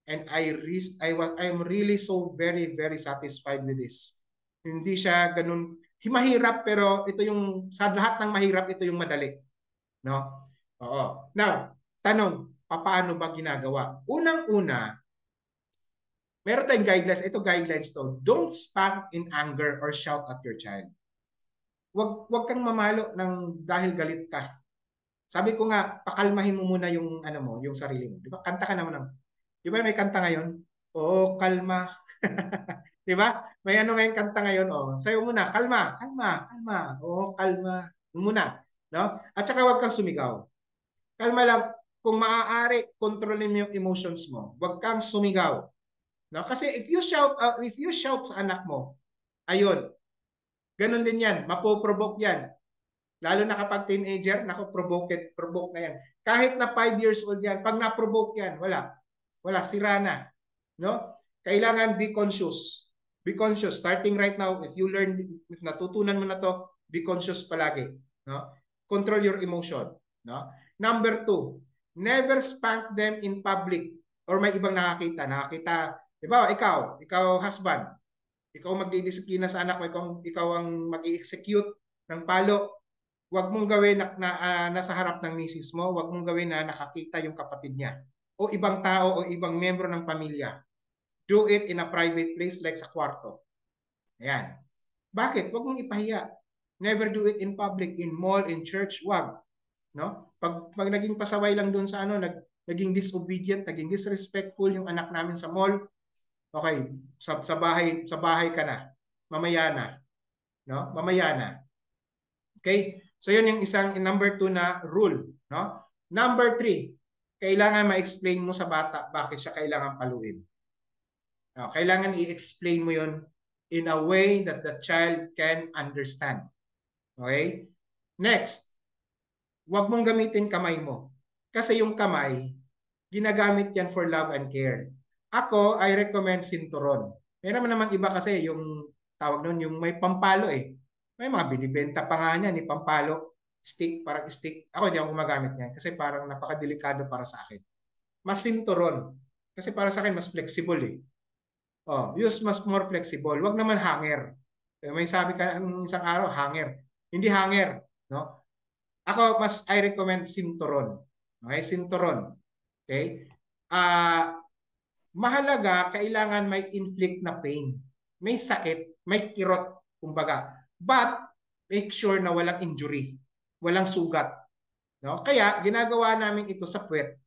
And I'm really so very, very satisfied with this. Hindi siya ganun, mahirap pero ito yung, sa lahat ng mahirap, ito yung madali. No? Oo. Now, tanong, paano ba ginagawa? Unang-una, meron tayong guidelines. Ito guidelines to. Don't spank in anger or shout at your child. Wag kang mamalo ng dahil galit ka. Sabi ko nga, pakalmahin mo muna yung yung sarili mo. 'Di ba? Kanta ka naman ng. 'Di ba may kanta ngayon? Oo, kalma. 'Di ba? May ngayon kanta ngayon, sayo muna, kalma, kalma, kalma. Oo, kalma. Muna, no? At saka wag kang sumigaw. Kalma lang. Kung maaari, kontrolin mo yung emotions mo. Wag kang sumigaw. No? Kasi if you shout sa anak mo, ayun, ganun din yan, mapoprovoke yan. Lalo na kapag teenager, provoke na yan. Kahit na 5 years old yan, pag na-provoke yan, wala, sira na. No? Kailangan be conscious. Be conscious. Starting right now, if natutunan mo na to, be conscious palagi. No? Control your emotion. No? Number 2, never spank them in public or may ibang nakakita. Di ba, ikaw husband, ikaw magdidisiplina sa anak mo, ikaw ang mag-i-execute ng palo. Huwag mong gawin nasa harap ng misis mo, huwag mong gawin na nakakita yung kapatid niya o ibang tao o ibang membro ng pamilya. Do it in a private place like sa kwarto. Ayan. Bakit? Huwag mong ipahiya. Never do it in public, in mall, in church, wag. No? Pag naging pasaway lang doon sa naging disobedient, naging disrespectful yung anak namin sa mall, okay, sa bahay ka na. Mamaya na. No? Mamaya na. Okay? So yun yung isang number 2 na rule, no? Number 3, kailangan ma-explain mo sa bata bakit siya kailangan paluin. No, kailangan i-explain mo yun in a way that the child can understand. Okay? Next, huwag mong gamitin kamay mo. Kasi yung kamay, ginagamit yan for love and care. Ako, I recommend sinturon. Meron namang iba kasi yung tawag nun, yung may pampalo eh. May mga binibenta pa nga niyan, ni pampalo, stick, parang stick. Ako hindi ako gumagamit niyan kasi parang napakadelikado para sa akin. Mas sinturon. Kasi para sa akin, mas flexible eh. Use mas more flexible. Wag naman hanger. May sabi ka ang isang araw, hanger. Hindi hanger. No? Ako, I recommend sinturon. Okay, sinturon. Okay? Mahalaga, kailangan may inflict na pain. May sakit, may kirot, kumbaga. But, make sure na walang injury. Walang sugat. No? Kaya, ginagawa namin ito sa puwet.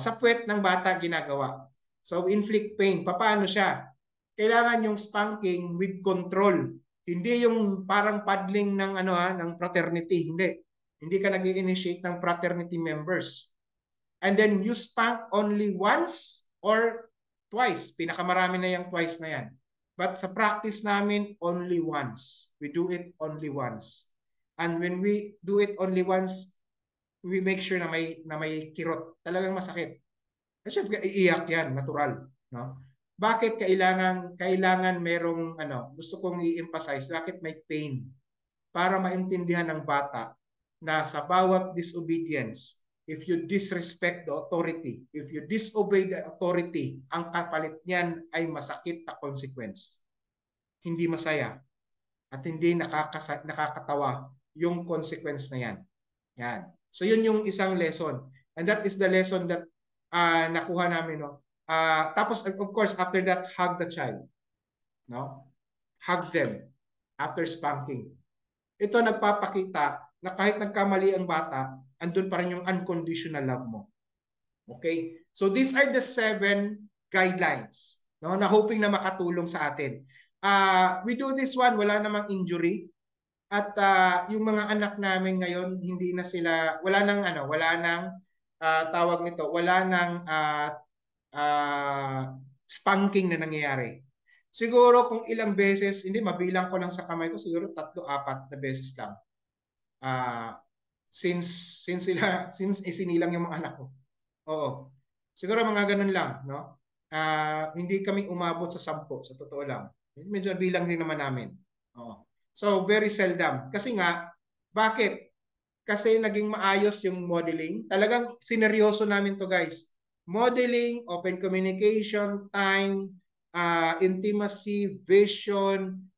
Sa puwet ng bata ginagawa. So, inflict pain. Paano siya? Kailangan yung spanking with control. Hindi yung parang paddling ng ng fraternity. Hindi ka nag-initiate ng fraternity members. And then you spank only once or twice. Pinakamarami na yung twice na yan. But sa practice namin, only once. We do it only once. And when we do it only once, we make sure na may kirot. Talagang masakit. Kasi iiyak yan, natural. No? Bakit kailangan merong gusto kong i-emphasize, bakit may pain? Para maintindihan ng bata na sa bawat disobedience, if you disrespect the authority, if you disobey the authority, ang kapalit niyan ay masakit na consequence. Hindi masaya at hindi nakakatawa yung consequence na yan. Yan. So yun yung isang lesson. And that is the lesson that nakuha namin. No? Tapos of course, after that, hug the child. No? Hug them after spanking. Ito nagpapakita na kahit nagkamali ang bata, andun pa rin yung unconditional love mo. Okay? So these are the 7 guidelines, no, na hoping na makatulong sa atin. We do this one, wala namang injury. At yung mga anak namin ngayon, hindi na sila, wala nang tawag nito, wala nang spanking na nangyayari. Siguro kung ilang beses, hindi, mabilang ko lang sa kamay ko, siguro 3-4 na beses lang. Since isinilang yung mga anak ko. Oo. Siguro mga ganun lang, no? Hindi kami umabot sa 10, sa totoo lang. Medyo bilang din naman namin. Oo. So, very seldom. Kasi nga, bakit? Kasi naging maayos yung modeling. Talagang sineryoso namin to, guys. Modeling, open communication, time, intimacy, vision,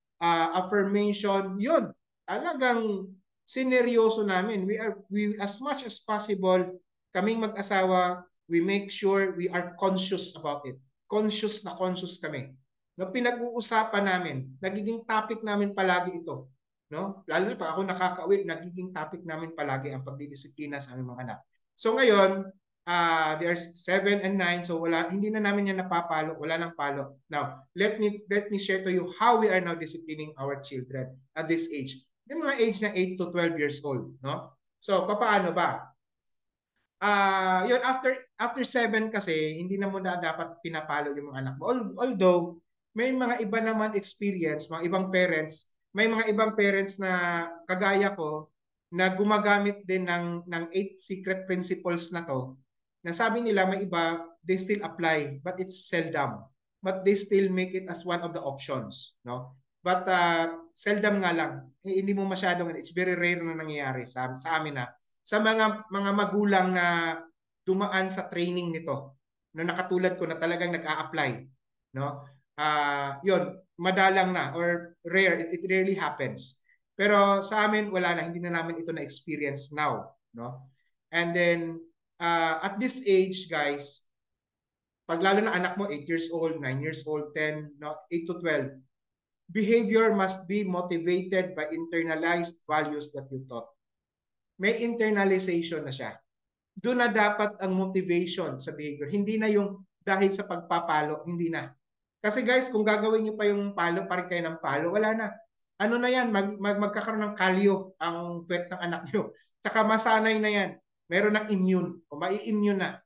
affirmation, yun. Talagang sineryoso namin. We as much as possible, kaming mag-asawa, we make sure we are conscious about it. Conscious na conscious kami. No, pinag-uusapan namin, nagiging topic namin palagi ito. No? Lalo na pag ako nakakauwi, nagiging topic namin palagi ang pagdidisiplina sa aming mga anak. So ngayon, they are 7 and 9, so hindi na namin yan napapalo, wala nang palo. Now, let me share to you how we are now disciplining our children at this age. Yung mga age na 8 to 12 years old, no? So, paano ba? Yun, after 7 kasi, hindi na mo na dapat pinapalo yung mga anak mo. Although, may mga iba naman experience, mga ibang parents, may mga ibang parents na kagaya ko, na gumagamit din ng 8 secret principles na to, na sabi nila may iba, they still apply, but it's seldom. But they still make it as one of the options. No? But seldom nga lang. Hindi mo masyadong, it's very rare na nangyayari sa amin na sa mga magulang na dumaan sa training nito, no, nakatulad ko na talagang nag-a-apply, no? Yun, madalang na or rare, it rarely happens. Pero sa amin wala na, hindi na namin ito na experience now, no? And then at this age, guys, pag lalo na anak mo 8 years old, 9 years old, 10, no, 8 to 12, behavior must be motivated by internalized values that you taught. May internalization na siya. Doon na dapat ang motivation sa behavior. Hindi na yung dahil sa pagpapalo, hindi na. Kasi guys, kung gagawin niyo pa yung palo, pa rin kayo ng palo, wala na. Ano na yan, magkakaroon ng kalyo ang puwet ng anak niyo. Tsaka masanay na yan. Meron ng immune, o mai-immune na.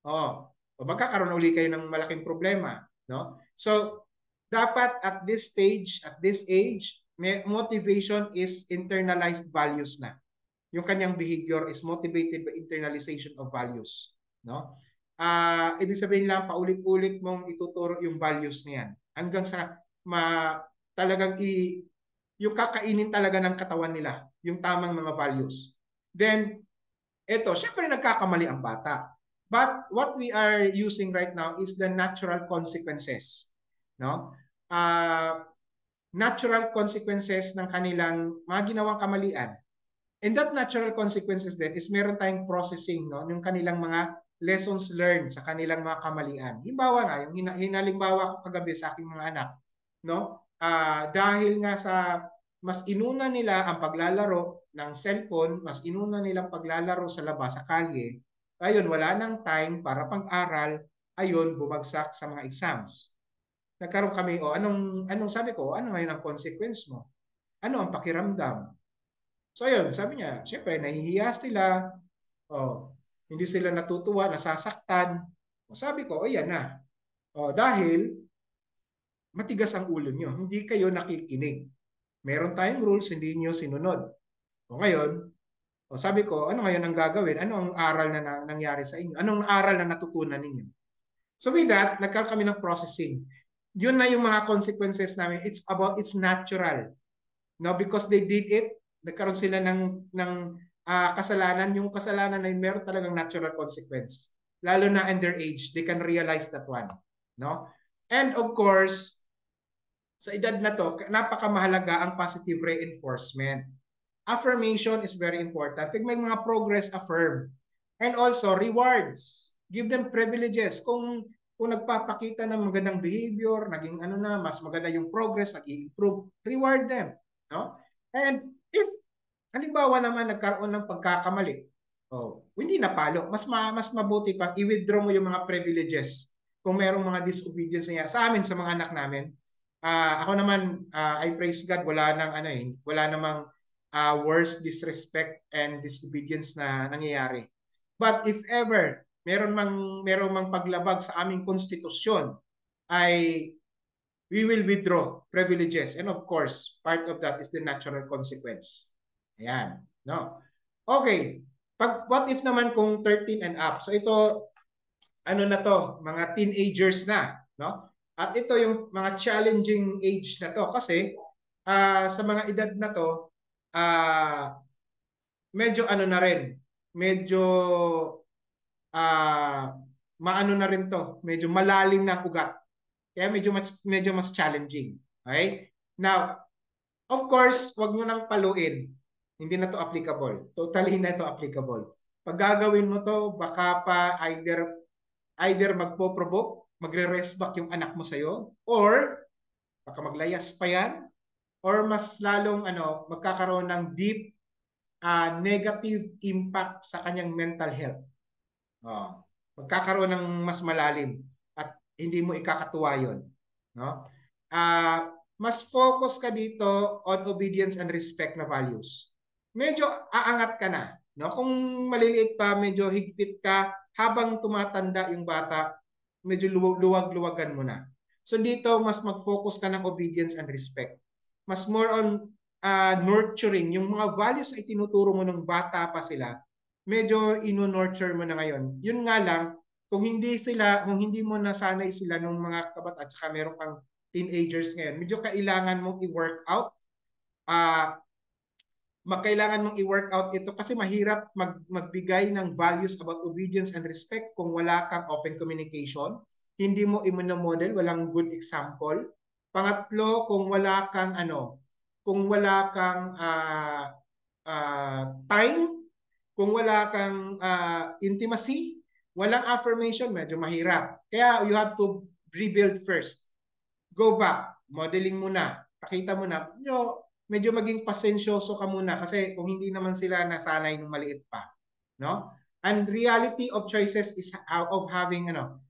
O magkakaroon uli kayo ng malaking problema. No? So, dapat at this stage, at this age, motivation is internalized values na. Yung kanyang behavior is motivated by internalization of values. No? Ibig sabihin lang, paulit-ulit mong ituturo yung values niyan. Hanggang sa talagang yung kakainin talaga ng katawan nila, yung tamang mga values. Then, eto, syempre nagkakamali ang bata. But what we are using right now is the natural consequences. No? Natural consequences ng kanilang mga ginawang kamalian. And that natural consequences then is meron tayong processing, no, yung kanilang mga lessons learned sa kanilang mga kamalian. Halimbawa nga, yung hinalimbawa ko kagabi sa aking mga anak, no? Dahil nga sa mas inuna nila ang paglalaro ng cellphone, mas inuna nilang paglalaro sa labas, sa kalye, ayun, wala nang time para pag-aral, ayun, bumagsak sa mga exams. Nagkaroon kami, anong sabi ko, ano ngayon ang consequence mo? Ano ang pakiramdam? So yun, sabi niya, syempre nahihiya sila, hindi sila natutuwa, nasasaktan. Sabi ko, yan na. Dahil matigas ang ulo nyo, hindi kayo nakikinig. Meron tayong rules, hindi nyo sinunod. Ngayon, sabi ko, ano ngayon ang gagawin? Ano ang aral na nangyari sa inyo? Anong aral na natutunan ninyo? So with that, nagkaroon kami ng processing. Yun na yung mga consequences namin. It's natural. No, because they did it, nagkaroon sila ng kasalanan, yung kasalanan ay meron talagang natural consequence. Lalo na in their age, they can realize that one. No? And of course, sa edad na to, napakamahalaga ang positive reinforcement. Affirmation is very important. Pag may mga progress, affirm. And also, rewards. Give them privileges. Kung nagpapakita ng magandang behavior, naging ano na, mas maganda yung progress, nag-improve, reward them. No? And if, halimbawa naman, nagkaroon ng pagkakamali, hindi napalo, mas mabuti pang i-withdraw mo yung mga privileges kung merong mga disobedience na yan. Sa amin, sa mga anak namin, ako naman, I praise God, wala namang worst disrespect and disobedience na nangyayari. But if ever meron mang paglabag sa aming konstitusyon, ay we will withdraw privileges, and of course part of that is the natural consequence. Ayan, no? Okay, what if naman kung 13 and up? So ito, ano na to, mga teenagers na, no? At ito yung mga challenging age na to kasi sa mga edad na to, medyo ano na rin, medyo maano na rin to, medyo malalim na ugat. Kaya medyo mas challenging. Okay? Now, of course, wag mo nang paluin. Hindi na to applicable. Totally na to applicable. Pag gagawin mo to, baka pa either magpo-provoke, magre-rest back yung anak mo sa'yo, or baka maglayas pa yan, or mas lalong magkakaroon ng deep negative impact sa kanyang mental health. Magkakaroon ng mas malalim at hindi mo ikakatuwa yun. No? Mas focus ka dito on obedience and respect na values. Medyo aangat ka na. No? Kung maliliit pa, medyo higpit ka, habang tumatanda yung bata, medyo luwag-luwagan mo na. So dito, mas mag-focus ka ng obedience and respect. Mas more on nurturing. Yung mga values ay tinuturo mo ng bata pa sila, medyo ino-nurture mo na ngayon. Yun nga lang, kung hindi mo nasanay sila nung mga kabataan at saka meron kang teenagers ngayon, medyo kailangan mong i-work out. Kailangan mong i-work out ito kasi mahirap magbigay ng values about obedience and respect kung wala kang open communication, hindi mo i-model, walang good example. Pangatlo, kung wala kang time, kung wala kang intimacy, walang affirmation, medyo mahirap. Kaya you have to rebuild first. Go back, modeling muna, pakita mo na, medyo maging pasensyoso ka muna kasi kung hindi naman sila nasanay nung maliit pa, no? And reality of choices is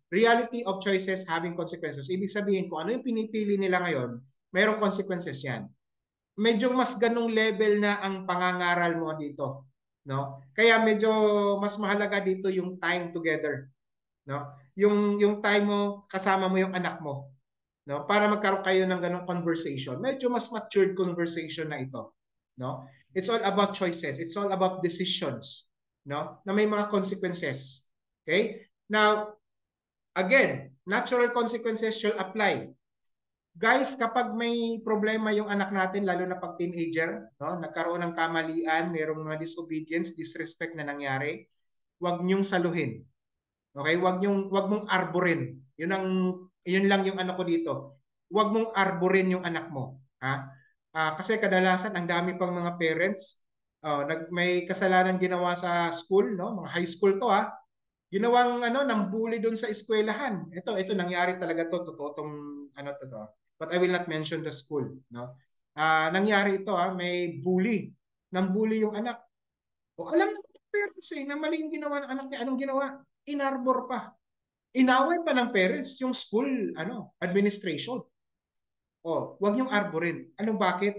reality of choices having consequences. Ibig sabihin kung ano yung pinipili nila ngayon, mayroong consequences yan. Medyo mas ganung level na ang pangangaral mo dito, no? Kaya medyo mas mahalaga dito yung time together, no? Yung time mo kasama mo yung anak mo, no? Para magkaroon kayo ng ganung conversation. Medyo mas matured conversation na ito, no? It's all about choices. It's all about decisions, no? Na may mga consequences. Okay? Now, again, natural consequences shall apply. Guys, kapag may problema yung anak natin, lalo na pag teenager, no, nagkaroon ng kamalian, mayroong mga disobedience, disrespect na nangyari, huwag niyong saluhin. Okay? Huwag mong arborin. Yun lang yung ano ko dito. Huwag mong arborin yung anak mo. Ha? Kasi kadalasan ang dami pang mga parents, may kasalanan ginawa sa school, no? Mga high school to ha. Ginawang ng bully doon sa eskwelahan. Ito nangyari talaga to, totoo tong to. But I will not mention the school, no? Nangyari ito may bully. Nang bully yung anak. Alam ng parents na mali yung ginawa ng anak niya. Anong ginawa? Inarbor pa. Inaway pa ng parents yung school administration. Wag yung arborin. Bakit?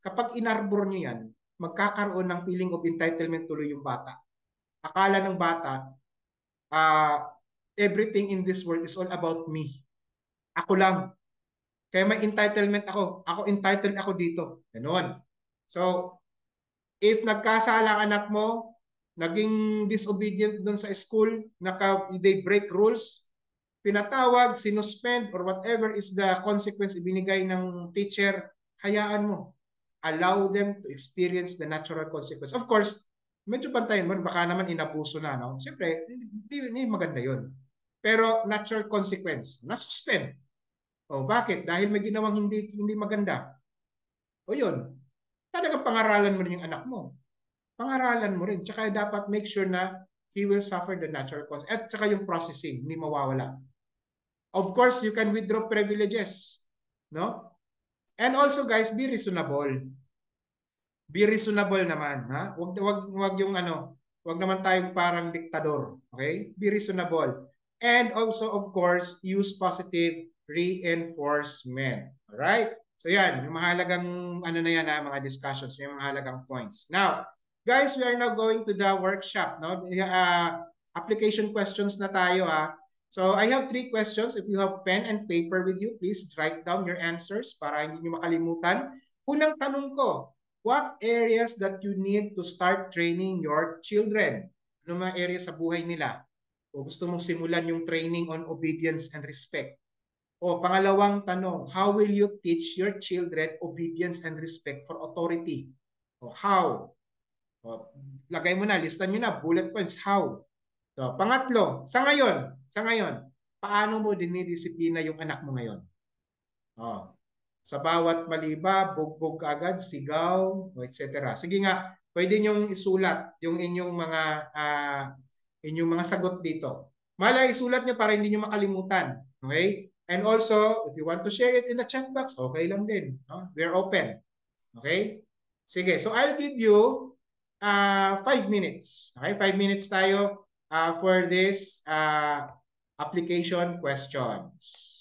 Kapag inarbor niyo yan, magkakaroon ng feeling of entitlement tuloy yung bata. Akala ng bata, everything in this world is all about me. Ako lang. Kaya may entitlement ako. Ako entitled ako dito. Ganon. So, if nagkasala anak mo, naging disobedient doon sa school, they break rules, pinatawag, sinuspend, or whatever is the consequence ibinigay ng teacher, hayaan mo. Allow them to experience the natural consequence. Of course, medyo bantayan mo, baka naman inabuso na, no? Siyempre, hindi maganda yun. Pero natural consequence, na-suspend. O bakit? Dahil may ginawang hindi maganda. O yun, talagang pangaralan mo rin yung anak mo. Pangaralan mo rin. Tsaka dapat make sure na he will suffer the natural consequence. At tsaka yung processing, hindi mawawala. Of course, you can withdraw privileges. No? And also guys, be reasonable. Be reasonable naman, ha? Wag yung ano, wag naman tayong parang diktador, okay? Be reasonable. And also of course, use positive reinforcement. All right? So yan, yung mahalagang ano na yan ha, mga discussions, yung mahalagang points. Now, guys, we are now going to the workshop, no? Application questions na tayo ha. So I have 3 questions. If you have pen and paper with you, please write down your answers para hindi niyo makalimutan. Unang tanong ko, what areas that you need to start training your children? Ano mga areas sa buhay nila? O gusto mong simulan yung training on obedience and respect? O pangalawang tanong, how will you teach your children obedience and respect for authority? O how? O, lagay mo na, listan nyo na, bullet points, how? So, pangatlo, sa ngayon, paano mo dinidisiplina yung anak mo ngayon? Oh. Sa bawat maliba, bugbog ka agad, sigaw, etc. Sige nga, pwede niyong isulat yung inyong mga sagot dito. Malay isulat niyo para hindi niyo makalimutan. Okay? And also, if you want to share it in the chat box, okay lang din. No? We're open. Okay? Sige, so I'll give you 5 minutes. Okay? 5 minutes tayo for this application questions.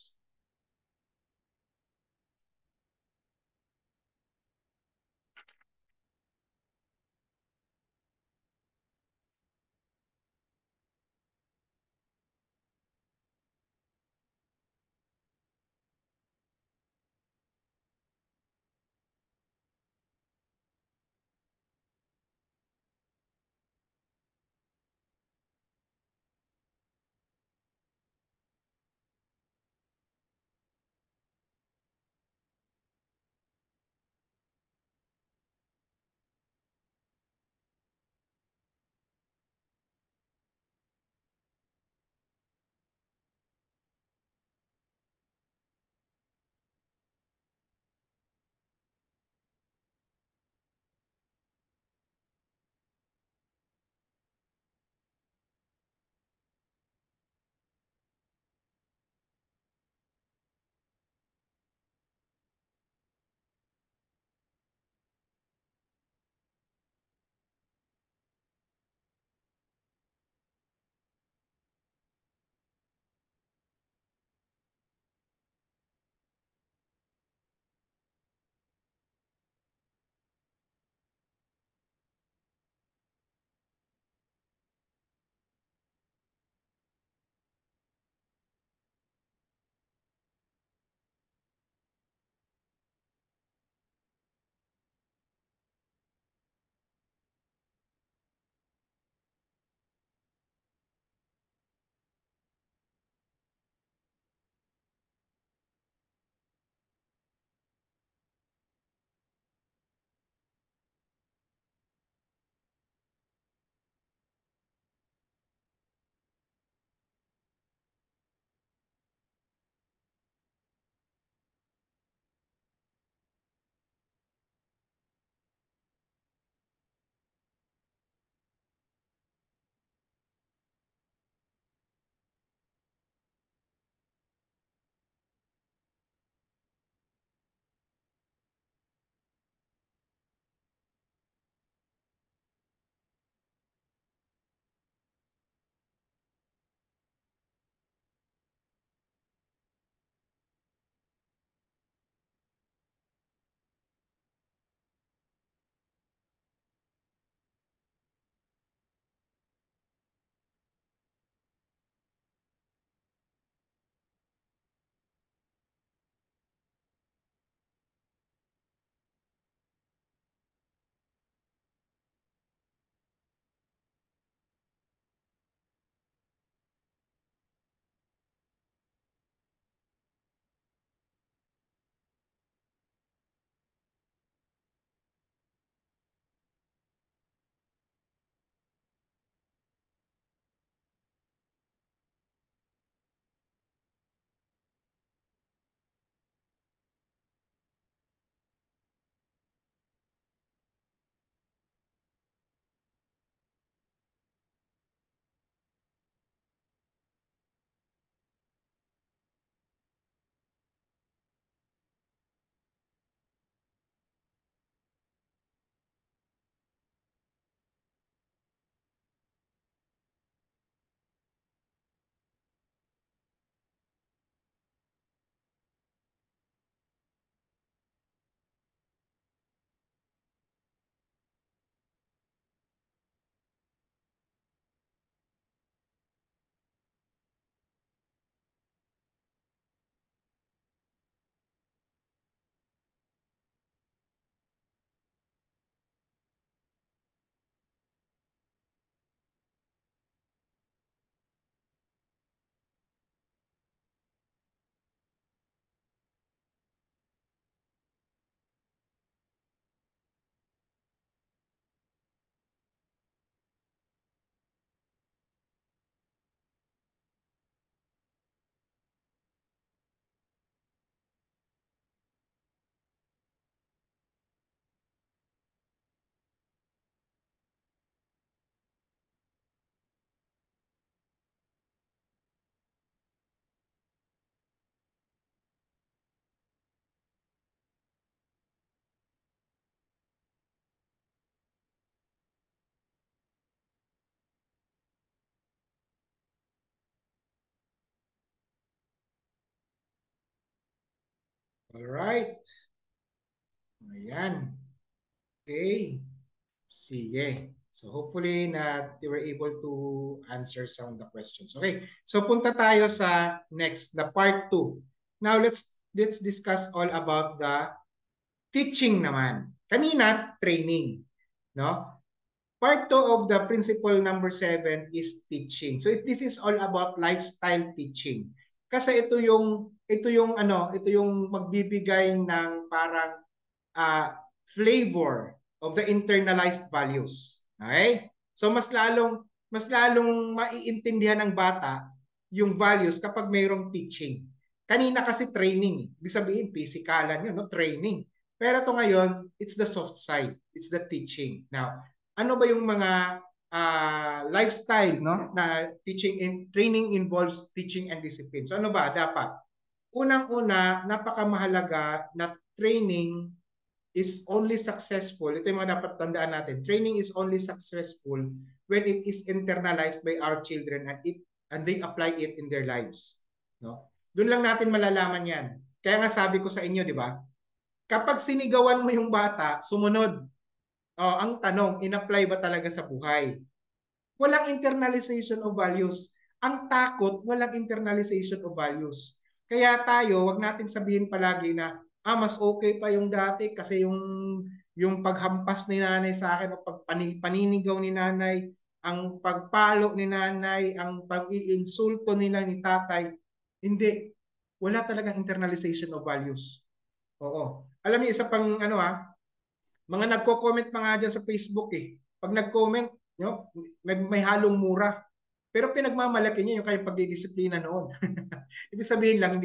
Alright. Ayan. Okay. Sige. So hopefully na they were able to answer some of the questions. Okay. So punta tayo sa next, the part 2. Now let's discuss all about the teaching naman. Kanina training, no? Part 2 of the principle number 7 is teaching. So this is all about lifestyle teaching. Kasi ito yung magbibigay ng parang flavor of the internalized values. Okay? So mas lalong maiintindihan ng bata yung values kapag mayroong teaching. Kanina kasi training, ibig sabihin physikalan yun, no? Training. Pero ito ngayon, it's the soft side. It's the teaching. Now, ano ba yung mga lifestyle, no? Na training involves teaching and discipline. So ano ba dapat? Unang-una, napakamahalaga na training is only successful. Ito yung mga dapat tandaan natin. Training is only successful when it is internalized by our children and they apply it in their lives. No? Doon lang natin malalaman yan. Kaya nga sabi ko sa inyo, di ba? Kapag sinigawan mo yung bata, sumunod. Oh, ang tanong, in-apply ba talaga sa buhay? Walang internalization of values. Ang takot, walang internalization of values. Kaya tayo, wag nating sabihin palagi na mas okay pa yung dati kasi yung paghampas ni nanay sa akin o paninigaw ni nanay, ang pagpalo ni nanay, ang pag-iinsulto nila ni tatay. Hindi. Wala talagang internalization of values. Oo. Alam niyo isa pang mga nagko-comment pa nga dyan sa Facebook eh. Pag nag-comment, may halong mura. Pero pinagmamalaki niya yung kayong pagdidisiplina noon. Ibig sabihin lang,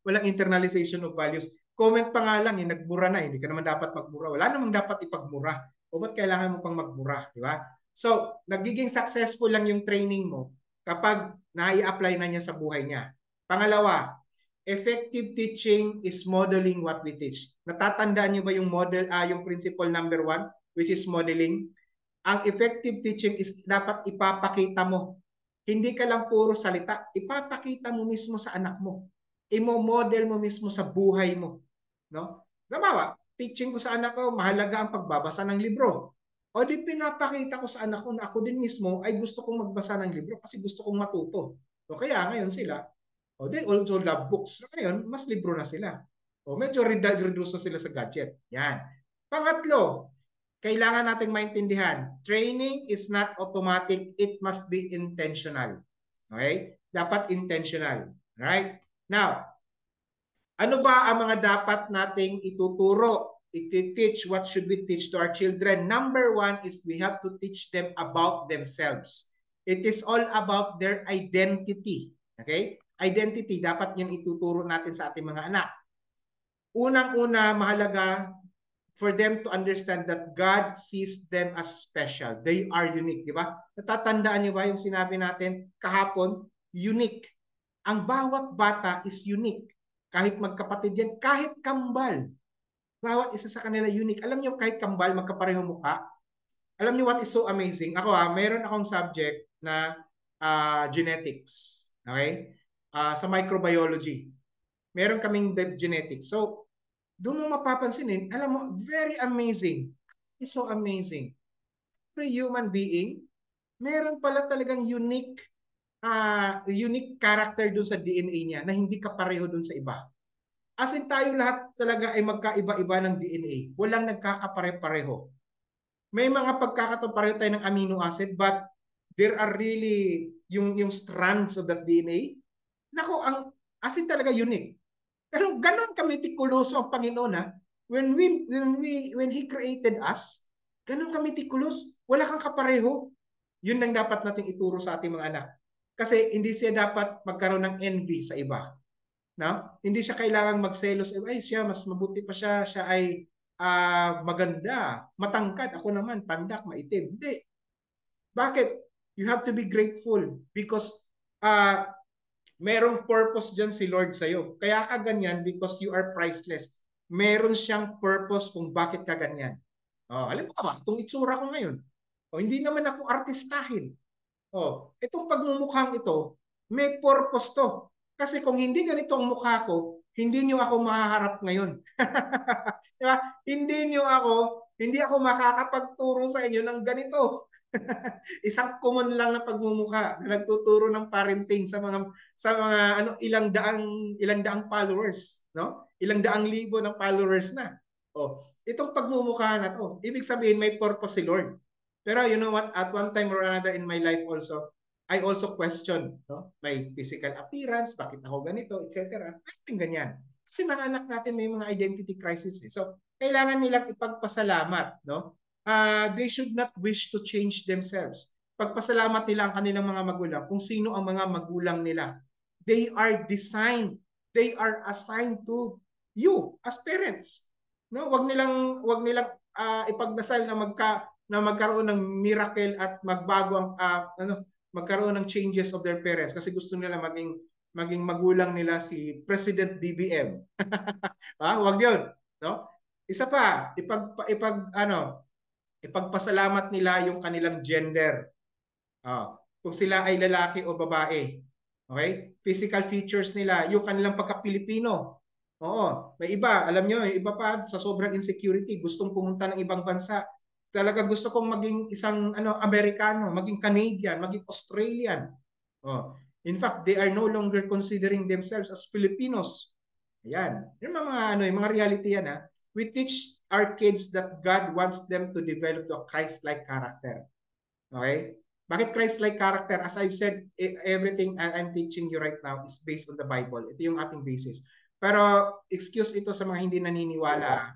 walang internalization of values. Comment pa nga lang, nagmura na, hindi ka naman dapat magmura. Wala namang dapat ipagmura. O ba't kailangan mo pang magmura? Di ba? So, nagiging successful lang yung training mo kapag na-i-apply na niya sa buhay niya. Pangalawa, effective teaching is modeling what we teach. Natatandaan niyo ba yung yung principle number 1, which is modeling? Ang effective teaching is dapat ipapakita mo. Hindi ka lang puro salita, ipapakita mo mismo sa anak mo. Imo-model mo mismo sa buhay mo, no? Halimbawa, teaching ko sa anak ko, mahalaga ang pagbabasa ng libro. O di pinapakita ko sa anak ko na ako din mismo ay gusto kong magbasa ng libro kasi gusto kong matuto. O kaya ngayon sila, they also love books. Ngayon, mas libro na sila. O medyo reduce na sila sa gadget. Yan. Pangatlo, kailangan nating maintindihan, training is not automatic, it must be intentional. Okay? Dapat intentional. Right? Now, ano ba ang mga dapat nating ituturo? I-teach, what should we teach to our children? Number 1 is we have to teach them about themselves. It is all about their identity. Okay? Identity, dapat yun ituturo natin sa ating mga anak. Unang-una, mahalaga for them to understand that God sees them as special. They are unique, di ba? Natatandaan niyo ba yung sinabi natin kahapon? Unique. Ang bawat bata is unique. Kahit magkapatid yan, kahit kambal. Bawat isa sa kanila unique. Alam niyo, kahit kambal, magkapareho mukha. Alam niyo what is so amazing? Ako mayroon akong subject na genetics. Okay? Sa microbiology. Meron kaming genetics. So, doon mo mapapansinin, alam mo, very amazing. It's so amazing. Every human being, meron pala talagang unique character doon sa DNA niya na hindi kapareho doon sa iba. As in tayo lahat talaga ay magkaiba-iba ng DNA. Walang nagkakapare-pareho. May mga pagkakatapareho tayo ng amino acid but there are really yung strands of that DNA. Nako, as in talaga unique. Pero ganon kami tikuloso ang Panginoon ha. When He created us, ganon kami tikulos. Wala kang kapareho. Yun lang dapat nating ituro sa ating mga anak. Kasi hindi siya dapat magkaroon ng envy sa iba. No? Hindi siya kailangang magselos. Ay siya, mas mabuti pa siya. Siya ay maganda, matangkad. Ako naman, pandak, maitim. Hindi. Bakit? You have to be grateful because merong purpose dyan si Lord sa'yo. Kaya ka ganyan because you are priceless. Meron siyang purpose kung bakit ka ganyan. Alam mo ba, itong itsura ko ngayon. Hindi naman ako artistahin. Itong pagmumukhang ito, may purpose to. Kasi kung hindi ganito ang mukha ko, hindi nyo ako mahaharap ngayon. Diba? Hindi ako makakapagturo sa inyo ng ganito. Isang common lang na pagmumukha na nagtuturo ng parenting sa mga ilang daang followers, no? Ilang daang libo ng followers na. Oh, itong pagmumukha na to, ibig sabihin may purpose si Lord. Pero you know what? At one time or another in my life also, I also question, no? My physical appearance, bakit ako ganito, etc. Bakit ganyan? Kasi mga anak natin may mga identity crisis. So, kailangan nilang ipagpasalamat, no? They should not wish to change themselves. Pagpasalamat nila ang kanilang mga magulang kung sino ang mga magulang nila. They are designed, they are assigned to you as parents. No, wag nilang ipagdasal na magkaroon ng miracle at magbago ang magkaroon ng changes of their parents kasi gusto nila maging magulang nila si President BBM. Wag 'yun, no? Isa pa, ipagpasalamat nila yung kanilang gender. Kung sila ay lalaki o babae. Okay? Physical features nila, yung kanilang pagka-Pilipino. Oo, may iba, alam nyo, yung iba pa sa sobrang insecurity, gustong pumunta ng ibang bansa. Talaga gusto kong maging isang Amerikano, maging Canadian, maging Australian. Oh. In fact, they are no longer considering themselves as Filipinos. Ayan. Yung yung mga reality yan. We teach our kids that God wants them to develop a Christ-like character. Okay? Bakit Christ-like character? As I've said, everything I'm teaching you right now is based on the Bible. Ito yung ating basis. Pero excuse ito sa mga hindi naniniwala.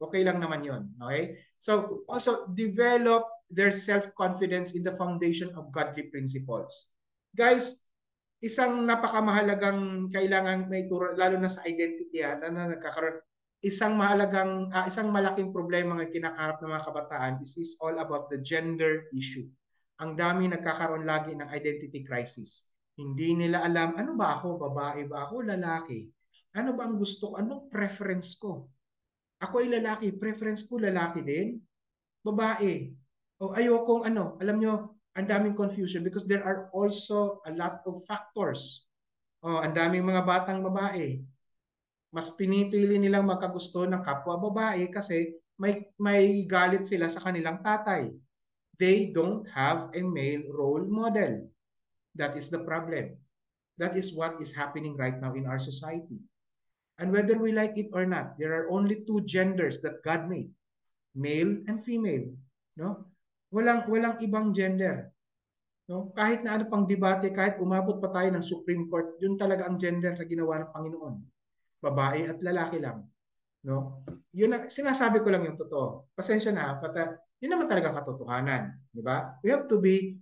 Okay lang naman yun. Okay? So, also develop their self-confidence in the foundation of godly principles. Guys, isang napakamahalagang kailangan may turo, lalo na sa identity na nagkakaroon, isang malaking problema ng kinakaharap ng mga kabataan is all about the gender issue. Ang dami nagkakaroon lagi ng identity crisis. Hindi nila alam, ano ba ako? Babae ba ako? Lalaki? Ano ba ang gusto ko? Anong preference ko? Ako ay lalaki. Preference ko lalaki din? Babae? O ayokong alam nyo, ang daming confusion because there are also a lot of factors. Ang daming mga batang babae. Mas pinipili nilang magkagusto ng kapwa babae kasi may galit sila sa kanilang tatay. They don't have a male role model. That is the problem. That is what is happening right now in our society. And whether we like it or not, there are only two genders that God made, male and female. No? Walang ibang gender. No? Kahit na ano pang debate, kahit umabot pa tayo ng Supreme Court, yun talaga ang gender na ginawa ng Panginoon. Babae at lalaki lang. No? Yun sinasabi ko lang yung totoo. Pasensya na, yun naman talaga katotohanan, di ba? We have to be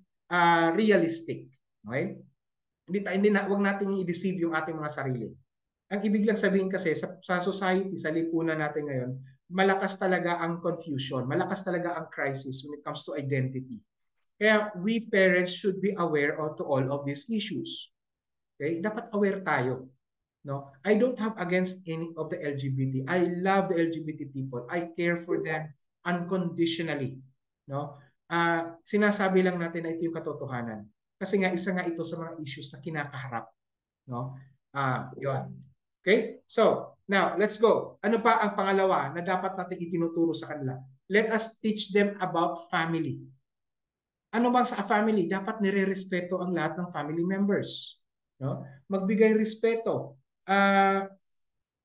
realistic. Okay? Wag nating i-deceive yung ating mga sarili. Ang ibig lang sabihin kasi sa society, sa lipunan natin ngayon, malakas talaga ang confusion, malakas talaga ang crisis when it comes to identity. Kaya we parents should be aware to all of these issues. Okay? Dapat aware tayo. No? I don't have against any of the LGBT. I love the LGBT people. I care for them unconditionally. No? Sinasabi lang natin na ito yung katotohanan. Kasi nga isa nga ito sa mga issues na kinakaharap. No? Yun. Okay? So, now, let's go. Ano pa ang pangalawa na dapat natin itinuturo sa kanila? Let us teach them about family. Ano bang sa family? Dapat nire-respeto ang lahat ng family members. No? Magbigay respeto.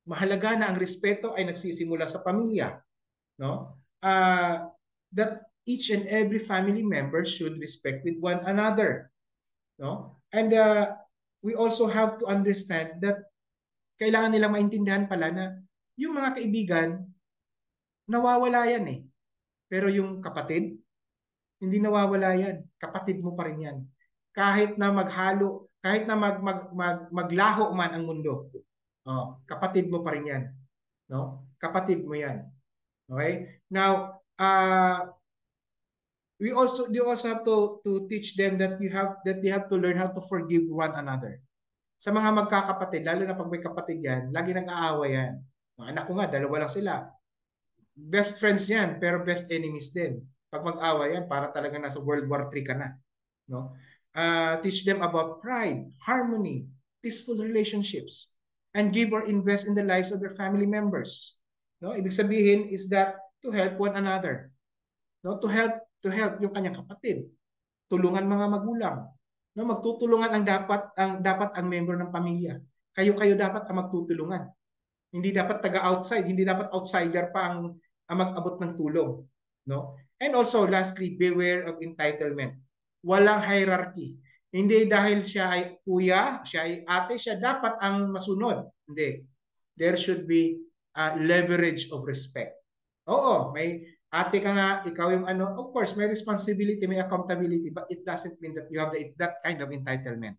Mahalaga na ang respeto ay nagsisimula sa pamilya. No? That each and every family member should respect with one another. No? And we also have to understand that kailangan nilang maintindihan pala na yung mga kaibigan, nawawala yan eh. Pero yung kapatid, hindi nawawala yan. Kapatid mo pa rin yan. Kahit na maghalo, kahit na maglaho man ang mundo, kapatid mo pa rin yan. No? Kapatid mo yan. Okay? Now, they also have to teach them that they have to learn how to forgive one another. Sa mga magkakapatid, lalo na pag may kapatid yan, lagi nag-aaway yan. Mga anak ko nga, dalawa lang sila. Best friends yan, pero best enemies din. Pag mag-aaway yan, para talaga nasa World War III ka na. No? Teach them about pride, harmony, peaceful relationships, and give or invest in the lives of their family members. No, ibig sabihin is that to help one another. No, to help yung kanyang kapatid, tulungan mga magulang. No, magtutulungan ang member ng pamilya. Kayo dapat ang magtutulungan. Hindi dapat taga-outside, hindi dapat outsider pa ang mag-abot ng tulong, no? And also lastly, beware of entitlement. Walang hierarchy. Hindi dahil siya ay kuya, siya ay ate, siya dapat ang masunod. Hindi. There should be a leverage of respect. Oo, may ate ka nga, ikaw yung ano, of course, may responsibility, may accountability, but it doesn't mean that you have that kind of entitlement.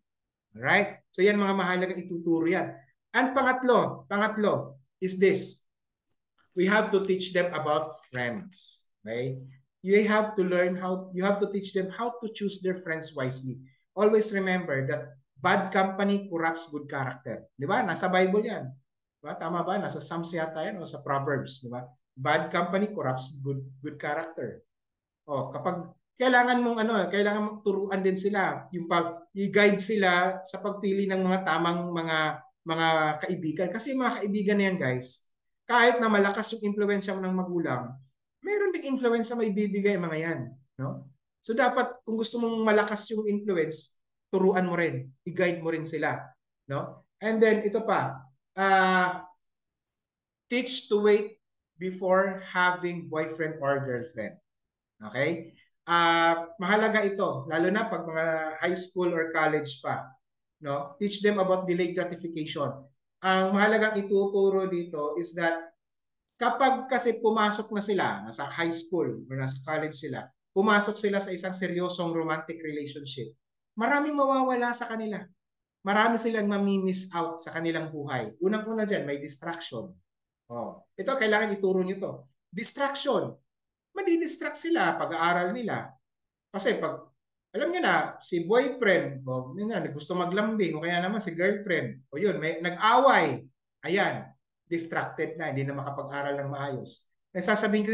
Alright? So yan mga mahalagang ituturo yan. And pangatlo is this. We have to teach them about friends. Okay? You have to teach them how to choose their friends wisely. Always remember that bad company corrupts good character. Di ba? Nasa Bible yan. Diba? Tama ba? Nasa Psalms yata yan o sa Proverbs. Di ba? Bad company corrupts good character. O, kapag kailangan mong turuan din sila, yung i-guide sila sa pagpili ng mga tamang mga kaibigan. Kasi mga kaibigan na yan, guys, kahit na malakas yung impluwensya ng magulang, meron ding influence na may bibigay mga yan, no? So dapat kung gusto mong malakas yung influence, turuan mo rin, i-guide mo rin sila, no? And then ito pa, teach to wait before having boyfriend or girlfriend. Okay? Mahalaga ito, lalo na pag mga high school or college pa. No? Teach them about delayed gratification. Ang mahalagang ituturo dito is that kapag kasi pumasok na sila, nasa high school or nasa college sila, pumasok sila sa isang seryosong romantic relationship, maraming mawawala sa kanila. Marami silang mamimiss out sa kanilang buhay. Unang-una dyan, may distraction. Oh, ito, kailangan ituro nyo to. Distraction. Madidistract sila pag-aaral nila. Kasi pag, alam niyo na, si boyfriend, gusto maglambing, o kaya naman si girlfriend, o yun, may nag-away, ayan, distracted na, hindi na makapag-aral ng maayos. May sasabihin ko,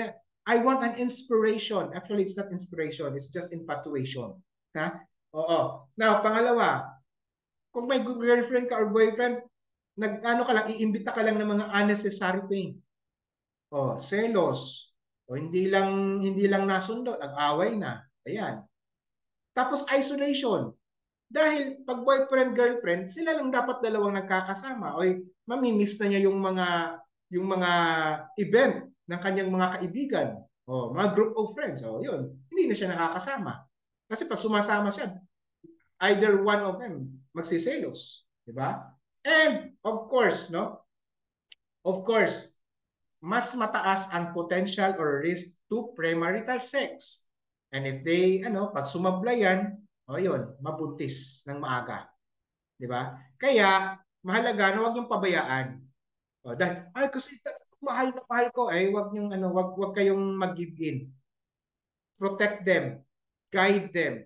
I want an inspiration. Actually, it's not inspiration, it's just infatuation. Ha? Oo. Now, pangalawa, kung may girlfriend ka or boyfriend, iimbita ka lang ng mga unnecessary pain. O, selos. O hindi lang nasundo, nag-away na. Ayan. Tapos isolation. Dahil pag boyfriend girlfriend, sila lang dapat dalawang nagkakasama. O mamimiss na niya yung mga event ng kanyang mga kaibigan. O mga group of friends. O yun, hindi na siya nakakasama. Kasi pag sumasama siya, either one of them magsiselos, di ba? And of course, no? Of course, mas mataas ang potential or risk to premarital sex. And if they, pag sumabla yan, yun, mabuntis ng maaga. Di ba? Kaya, mahalaga na huwag yung pabayaan. Dahil, kasi mahal na mahal ko, wag kayong mag-give in. Protect them. Guide them.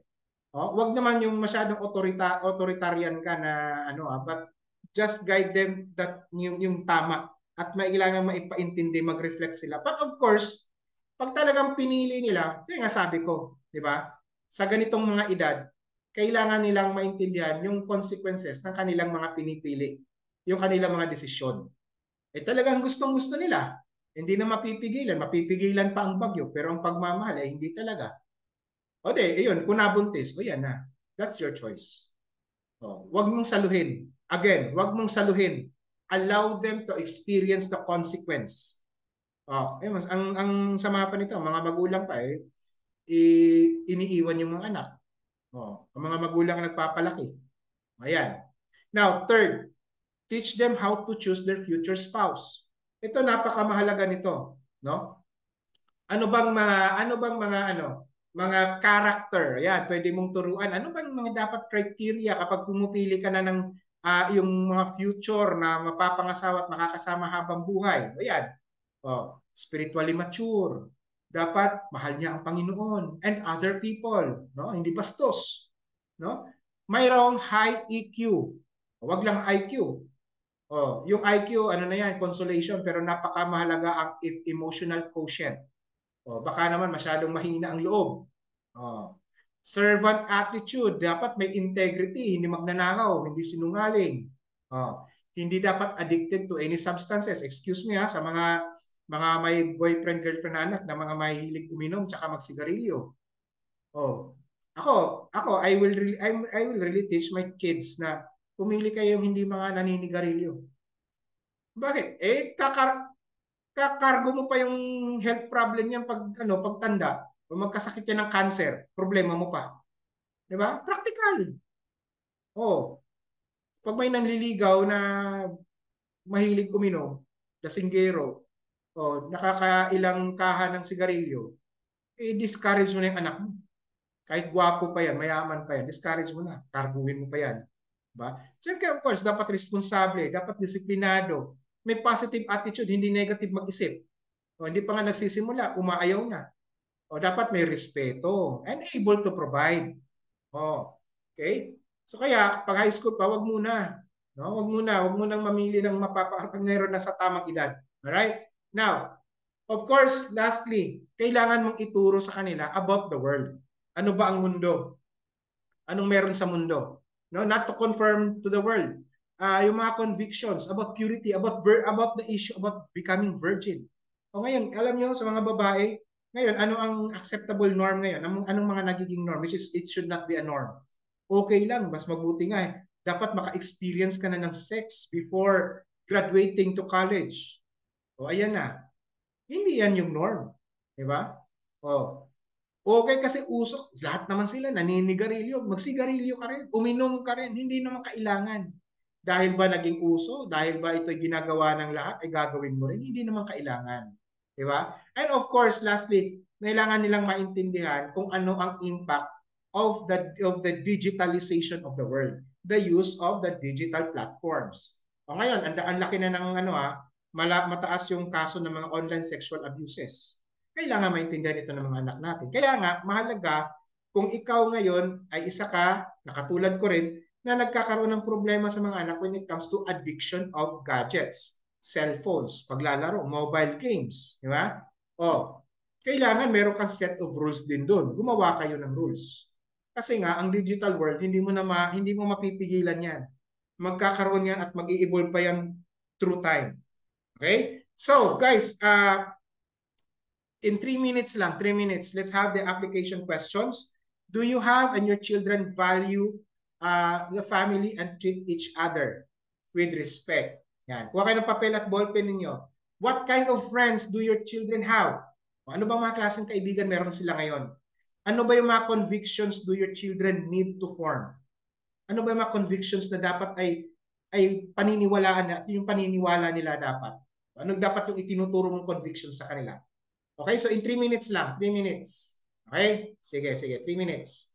Wag naman yung masyadong authoritarian ka na, but just guide them that yung tama. At kailangan maipaintindi, mag-reflect sila. But of course, pag talagang pinili nila, yung nga sabi ko, di ba? Sa ganitong mga edad, kailangan nilang maintindihan yung consequences ng kanilang mga pinipili, yung kanilang mga desisyon. Talagang gustong-gusto nila. Hindi na mapipigilan. Mapipigilan pa ang bagyo, pero ang pagmamahal ay hindi talaga. O ayun, kung nabuntis, yan na. That's your choice. Wag mong saluhin. Again, wag mong saluhin. Allow them to experience the consequence. Ang sama pa nito, mga magulang pa iniiwan yung mga anak. Ang mga magulang nagpapalaki. Ayan. Now, third, teach them how to choose their future spouse. Ito napakamahalaga nito, no? Ano bang mga character? Ayan, pwede mong turuan. Ano bang mga dapat criteria kapag pumipili ka na ng yung mga future na mapapangasawa at makakasama habang buhay? Ayan. Spiritually mature. Dapat mahal niya ang Panginoon and other people, no? Hindi bastos, no? Mayroong high EQ. Wag lang IQ. Yung IQ, na yan, consolation, pero napakamahalaga ang emotional quotient. Baka naman masyadong mahina ang loob. Servant attitude, dapat may integrity, hindi magnanakaw, hindi sinungaling. Oh, hindi dapat addicted to any substances. Excuse me ha, sa mga may boyfriend, girlfriend, anak na mga mahilig uminom tsaka magsigarilyo. Oh, ako, I will really teach my kids na pumili kayo yung hindi mga naninigarilyo. Bakit? Kakargo mo pa yung health problem niyan pag pagtanda o magkasakit yan ng cancer, problema mo pa. 'Di ba? Practical. Oh, pag may nanliligaw na mahilig uminom, lasinggero, o nakakailang kaha ng sigarilyo, discourage mo na yung anak mo. Kahit gwapo pa yan, mayaman pa yan, discourage mo na. Karguhin mo pa yan. Diba? Siyempre, of course, dapat responsable, dapat disiplinado. May positive attitude, hindi negative mag-isip. O, hindi pa nga nagsisimula, umaayaw na. O, dapat may respeto and able to provide. O, okay? So kaya, pag high school pa, wag muna. No? Wag munang mamili ng mapapakapag meron na sa tamang edad. Alright? Now, of course, lastly, kailangan mong ituro sa kanila about the world. Ano ba ang mundo? Anong meron sa mundo? No, not to confirm to the world. Yung mga convictions about purity, about the issue about becoming virgin. O ngayon, alam niyo sa mga babae, ngayon ano ang acceptable norm ngayon? Anong mga nagiging norm, which is it should not be a norm. Okay lang, mas mabuti nga eh. Dapat maka-experience ka na ng sex before graduating to college. O ayan na. Hindi yan yung norm. Di ba? O, okay kasi usok, lahat naman sila naninigarilyo, magsigarilyo ka rin, uminom ka rin, hindi naman kailangan. Dahil ba naging uso? Dahil ba ito'y ginagawa ng lahat ay gagawin mo rin? Hindi naman kailangan. Di ba? And of course, lastly, kailangan nilang maintindihan kung ano ang impact of the digitalization of the world, the use of the digital platforms. O ngayon, ang laki na ng mataas yung kaso ng mga online sexual abuses. Kailangan maintindihan ito ng mga anak natin. Kaya nga, mahalaga kung ikaw ngayon ay isa ka, nakatulad ko rin, na nagkakaroon ng problema sa mga anak when it comes to addiction of gadgets, cellphones, paglalaro, mobile games, di ba? O, kailangan meron kang set of rules din doon. Gumawa kayo ng rules. Kasi nga, ang digital world, hindi mo mapipigilan yan. Magkakaroon yan at mag-i-evolve pa yan through time. Okay? So, guys, in 3 minutes lang, 3 minutes, let's have the application questions. Do you have and your children value the family and treat each other with respect? Yan. Kuha kayo ng papel at ballpen ninyo. What kind of friends do your children have? Ano bang mga klaseng kaibigan meron sila ngayon? Ano ba yung mga convictions do your children need to form? Ano ba yung mga convictions na dapat ay paniniwalaan na yung paniniwala nila dapat? Ano dapat yung itinuturo mong convictions sa kanila? Okay, so in 3 minutes lang. 3 minutes. Okay? Sige, sige. 3 minutes.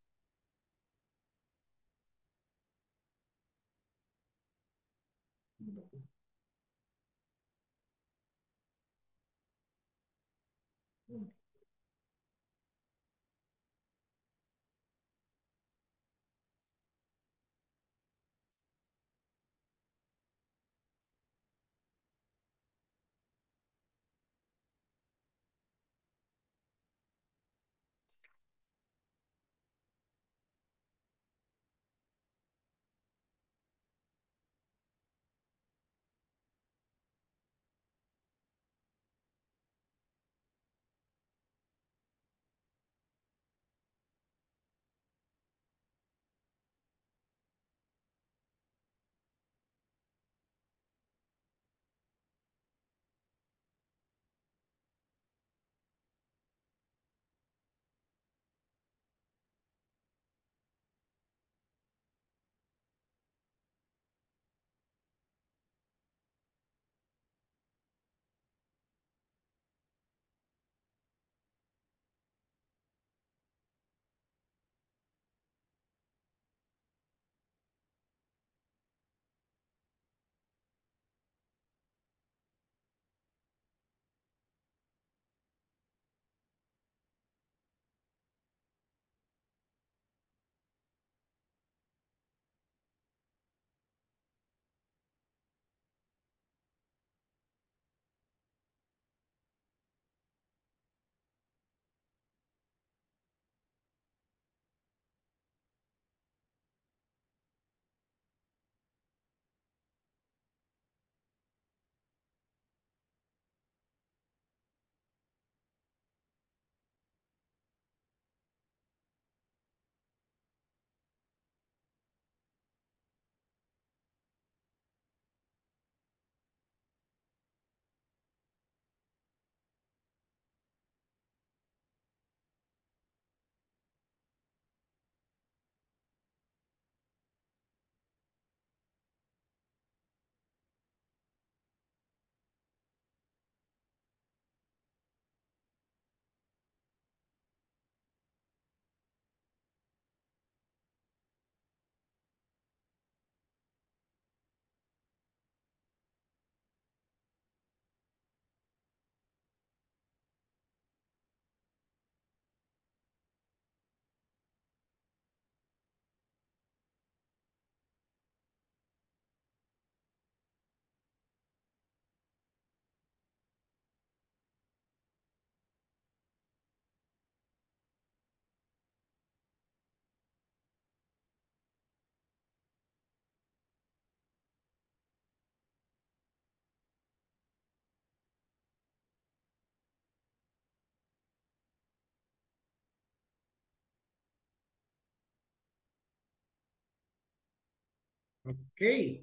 Okay.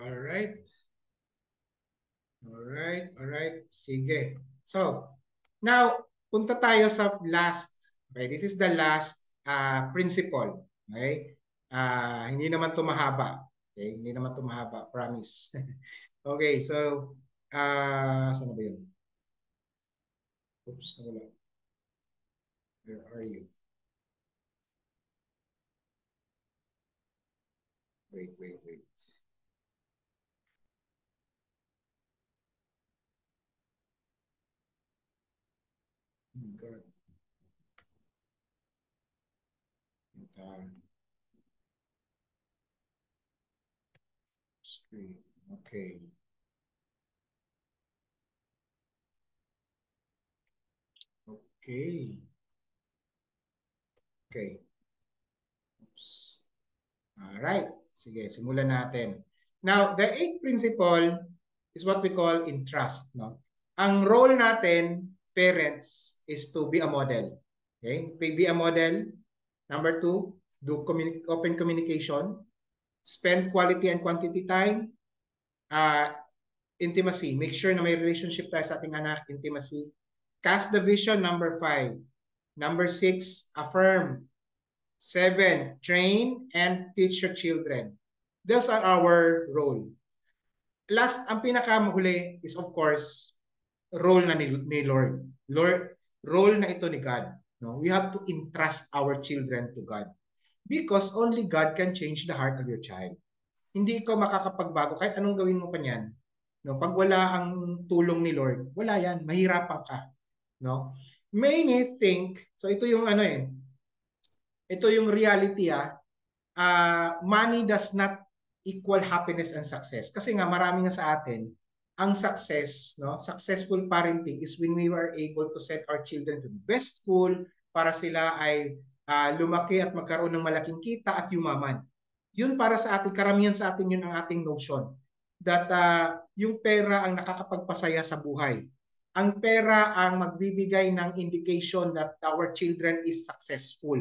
All right. All right. All right. Sige. So, now, punta tayo sa last. Okay, this is the last principle. Okay? Hindi naman ito mahaba. Okay, hindi naman ito mahaba. Promise. Okay, so, saan na ba yun? Oops, nawala. Where are you? Wait, wait, wait. Oh my God. Screen. Okay. Okay. Okay. Oops. Alright. Sige, simulan natin. Now, the eighth principle is what we call entrust. No? Ang role natin, parents, is to be a model. Okay? Be a model. Number two, do open communication. Spend quality and quantity time. Uh, Intimacy. Make sure na may relationship tayo sa ating anak. Intimacy. Cast the vision, number 5. Number 6, affirm. 7, train and teach your children. Those are our role. Last, ang pinakamahuli is of course, role na ni Lord. Role na ito ni God. No? We have to entrust our children to God. Because only God can change the heart of your child. Hindi ikaw makakapagbago kahit anong gawin mo pa niyan. No, pag wala ang tulong ni Lord, wala yan, mahirapan ka, no? Many think, so ito yung ano ito yung reality money does not equal happiness and success. Kasi nga marami nga sa atin, ang success, no, successful parenting is when we were able to send our children to the best school para sila ay lumaki at magkaroon ng malaking kita at yumaman. Yun para sa atin, karamihan sa atin yun ang ating notion. That yung pera ang nakakapagpasaya sa buhay. Ang pera ang magbibigay ng indication that our children is successful.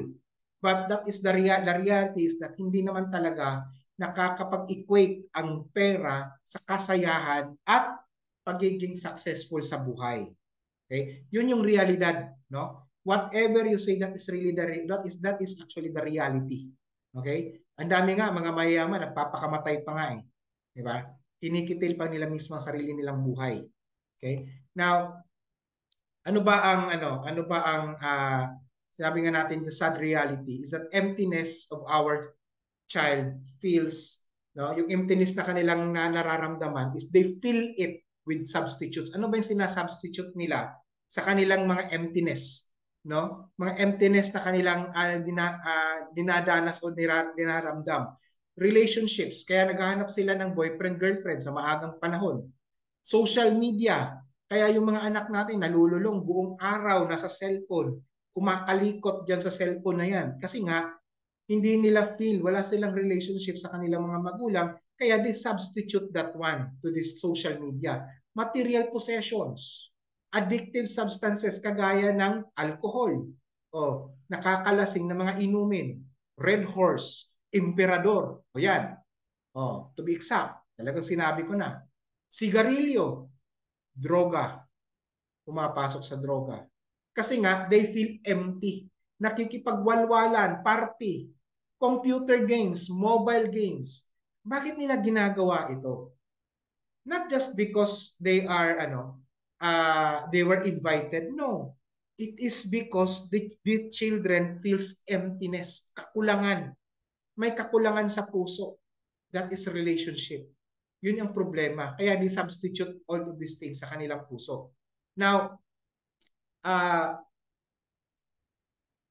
But that is the reality is that hindi naman talaga nakakapag-equate ang pera sa kasayahan at pagiging successful sa buhay. Okay? Yun yung realidad, no? Whatever you say that is really that is actually the reality. Okay? Ang dami nga mga mayayaman nagpapakamatay pa nga eh. Di ba? Kinikitil pa nila mismo ang sarili nilang buhay. Okay? Now, ano ba ang sabi nga natin the sad reality is that emptiness of our child feels, no, yung emptiness na kanilang nararamdaman is they fill it with substitutes. Ano ba yung sinasubstitute nila sa kanilang mga emptiness, no? Mga emptiness na kanilang dinadanas o dinaramdam. Relationships, kaya naghahanap sila ng boyfriend girlfriend sa maagang panahon. Social media, kaya yung mga anak natin nalululong buong araw nasa cellphone, kumakalikot diyan sa cellphone na yan. Kasi nga hindi nila feel, wala silang relationship sa kanilang mga magulang, kaya they substitute that one to this social media. Material possessions, addictive substances kagaya ng alcohol, o nakakalasing na mga inumin, Red Horse, Emperador, o yan, to be exact, talagang sinabi ko na. Sigarilyo, droga, pumapasok sa droga. Kasi nga, they feel empty. Nakikipagwalwalan, party, computer games, mobile games. Bakit nila ginagawa ito? Not just because they are they were invited. No. It is because the children feels emptiness, kakulangan. May kakulangan sa puso. That is relationship. Yun ang problema. Kaya they substitute all of these things sa kanilang puso. Now,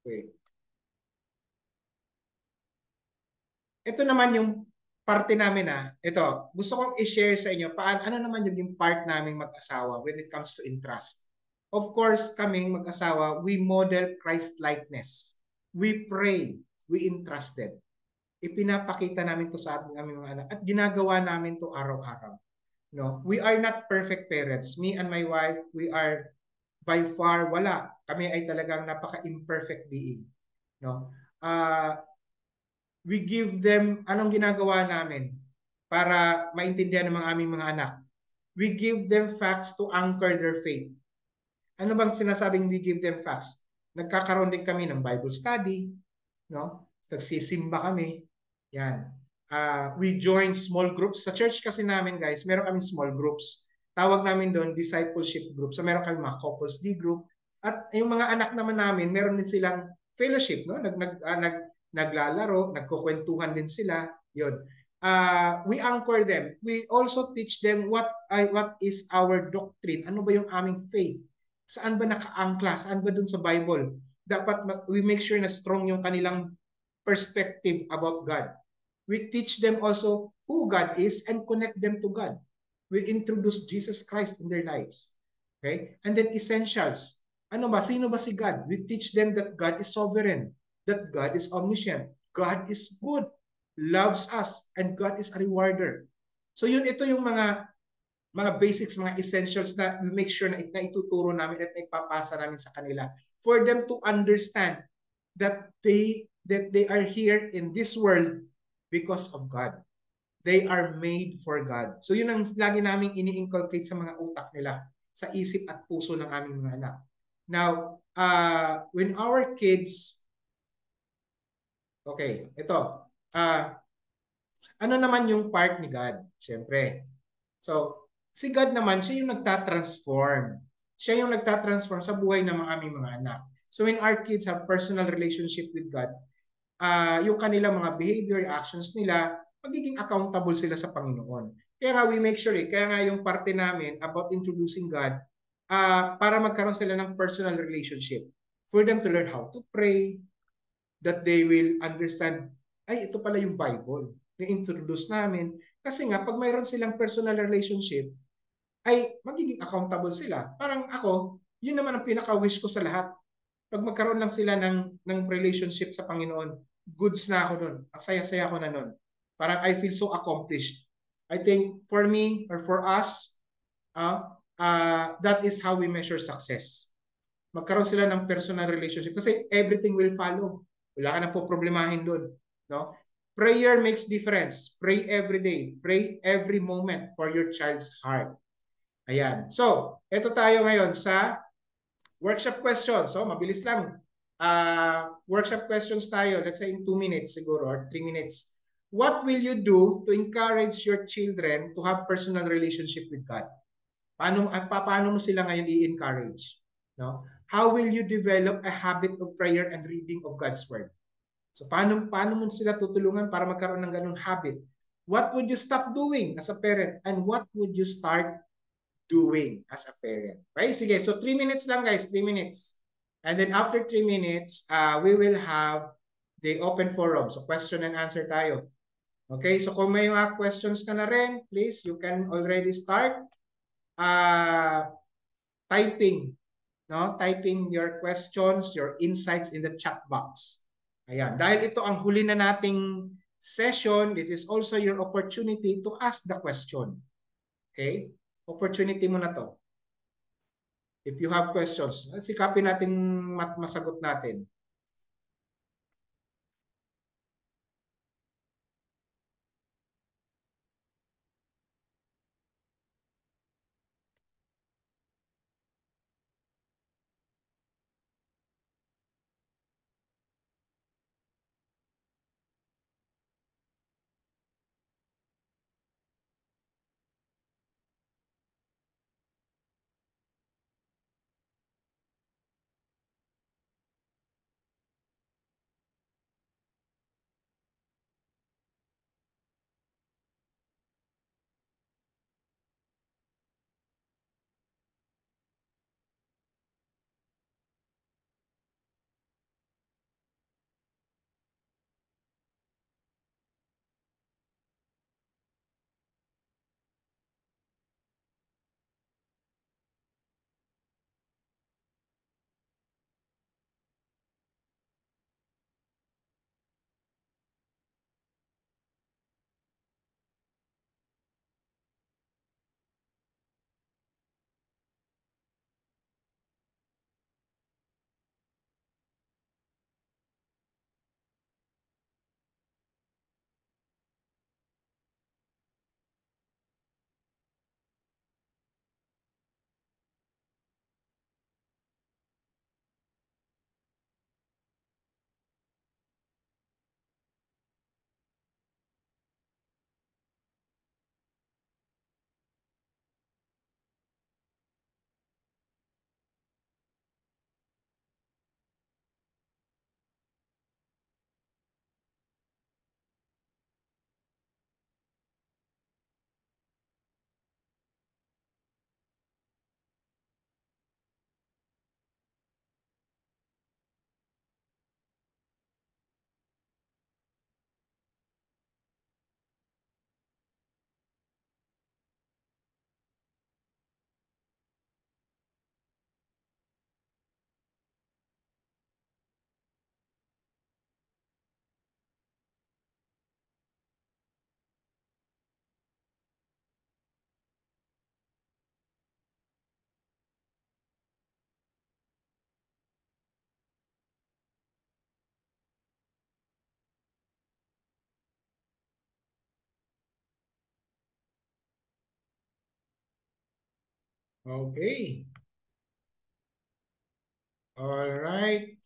wait. Ito naman yung parte namin Ito, gusto kong i-share sa inyo ano naman yung part namin mag-asawa when it comes to entrust. Of course, kaming mag-asawa, we model Christ-likeness. We pray. We entrusted. Ipinapakita namin to sa aming mga anak at ginagawa namin to araw-araw. No? We are not perfect parents. Me and my wife, we are by far wala. Kami ay talagang napaka-imperfect being. No? We give them, anong ginagawa namin para maintindihan ng mga aming mga anak? We give them facts to anchor their faith. Ano bang sinasabing we give them facts? Nagkakaroon din kami ng Bible study, no? Nagsisimba kami. Yan. We join small groups. Sa church kasi namin, guys, meron kami small groups. Tawag namin doon discipleship group. So meron kami mga couples D group. At yung mga anak naman namin, meron din silang fellowship, no? Naglalaro, nagkukwentuhan din sila. Yun. We anchor them. We also teach them what is our doctrine. Ano ba yung aming faith? Saan ba nakaangkla? Saan ba dun sa Bible? Dapat we make sure na strong yung kanilang perspective about God. We teach them also who God is and connect them to God. We introduce Jesus Christ in their lives. Okay? And then essentials. Ano ba? Sino ba si God? We teach them that God is sovereign, that God is omniscient, God is good, loves us, and God is a rewarder. So ito yung mga basics, mga essentials na we make sure na ituturo namin at ipapasa namin sa kanila for them to understand that they are here in this world because of God. They are made for God. So yun ang lagi naming ini-inculcate sa mga utak nila, sa isip at puso ng aming mga anak. Now, when our kids, okay, ito, ano naman yung part ni God? Siyempre. So, si God naman, siya yung nagtatransform. Siya yung nagtatransform sa buhay ng mga aming mga anak. So when our kids have personal relationship with God, yung kanilang mga behavior, actions nila, magiging accountable sila sa Panginoon. Kaya nga we make sure, kaya nga yung parte namin about introducing God, para magkaroon sila ng personal relationship. For them to learn how to pray, that they will understand, ay, ito pala yung Bible. Na-introduce namin. Kasi nga, pag mayroon silang personal relationship, ay magiging accountable sila. Parang ako, yun naman ang pinaka-wish ko sa lahat. Pag magkaroon lang sila ng relationship sa Panginoon, goods na ako nun. Ang saya-saya ko na nun. Parang I feel so accomplished. I think for me or for us, that is how we measure success. Magkaroon sila ng personal relationship kasi everything will follow. Wala ka na po problemahin doon. No? Prayer makes difference. Pray every day. Pray every moment for your child's heart. Ayan. So, ito tayo ngayon sa workshop questions. So, mabilis lang. Workshop questions tayo. Let's say in 2 minutes siguro or 3 minutes. What will you do to encourage your children to have personal relationship with God? Paano mo sila ngayon i-encourage? No? How will you develop a habit of prayer and reading of God's Word? So paano mo sila tutulungan para magkaroon ng ganung habit? What would you stop doing as a parent and what would you start doing as a parent? Okay, sige. So 3 minutes lang guys, 3 minutes. And then after 3 minutes, we will have the open forum. So question and answer tayo. Okay, so kung may mga questions ka na rin, please, you can already start typing, no? Typing your questions, your insights in the chat box. Ayan. Dahil ito ang huli na nating session, this is also your opportunity to ask the question. Okay? Opportunity mo na to. If you have questions, sikapin natin masagot natin. Okay. All right.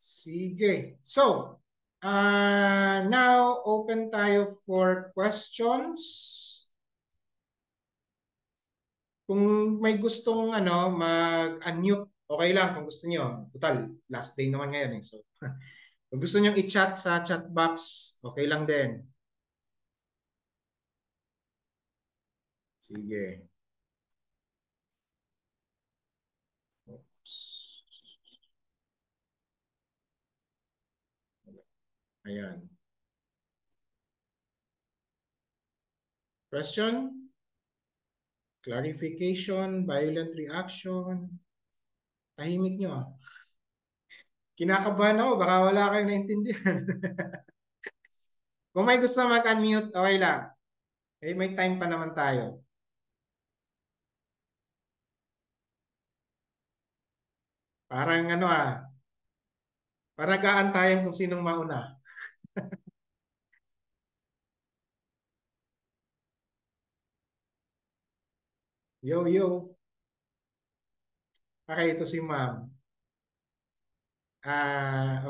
Sige. So, now open tayo for questions. Kung may gustong mag-unmute, okay lang kung gusto niyo. Total, last day naman ngayon eh. So, kung gusto niyo i-chat sa chat box, okay lang din. Sige. Oops. Ayan. Question? Clarification? Violent reaction? Tahimik nyo ah. Kinakabahan ako, baka wala kayong naintindihan. Kung may gusto mag-unmute, okay lang. Eh, may time pa naman tayo. Parang parang gaantayan kung sinong mauna. Yo, yo. Okay, ito si ma'am.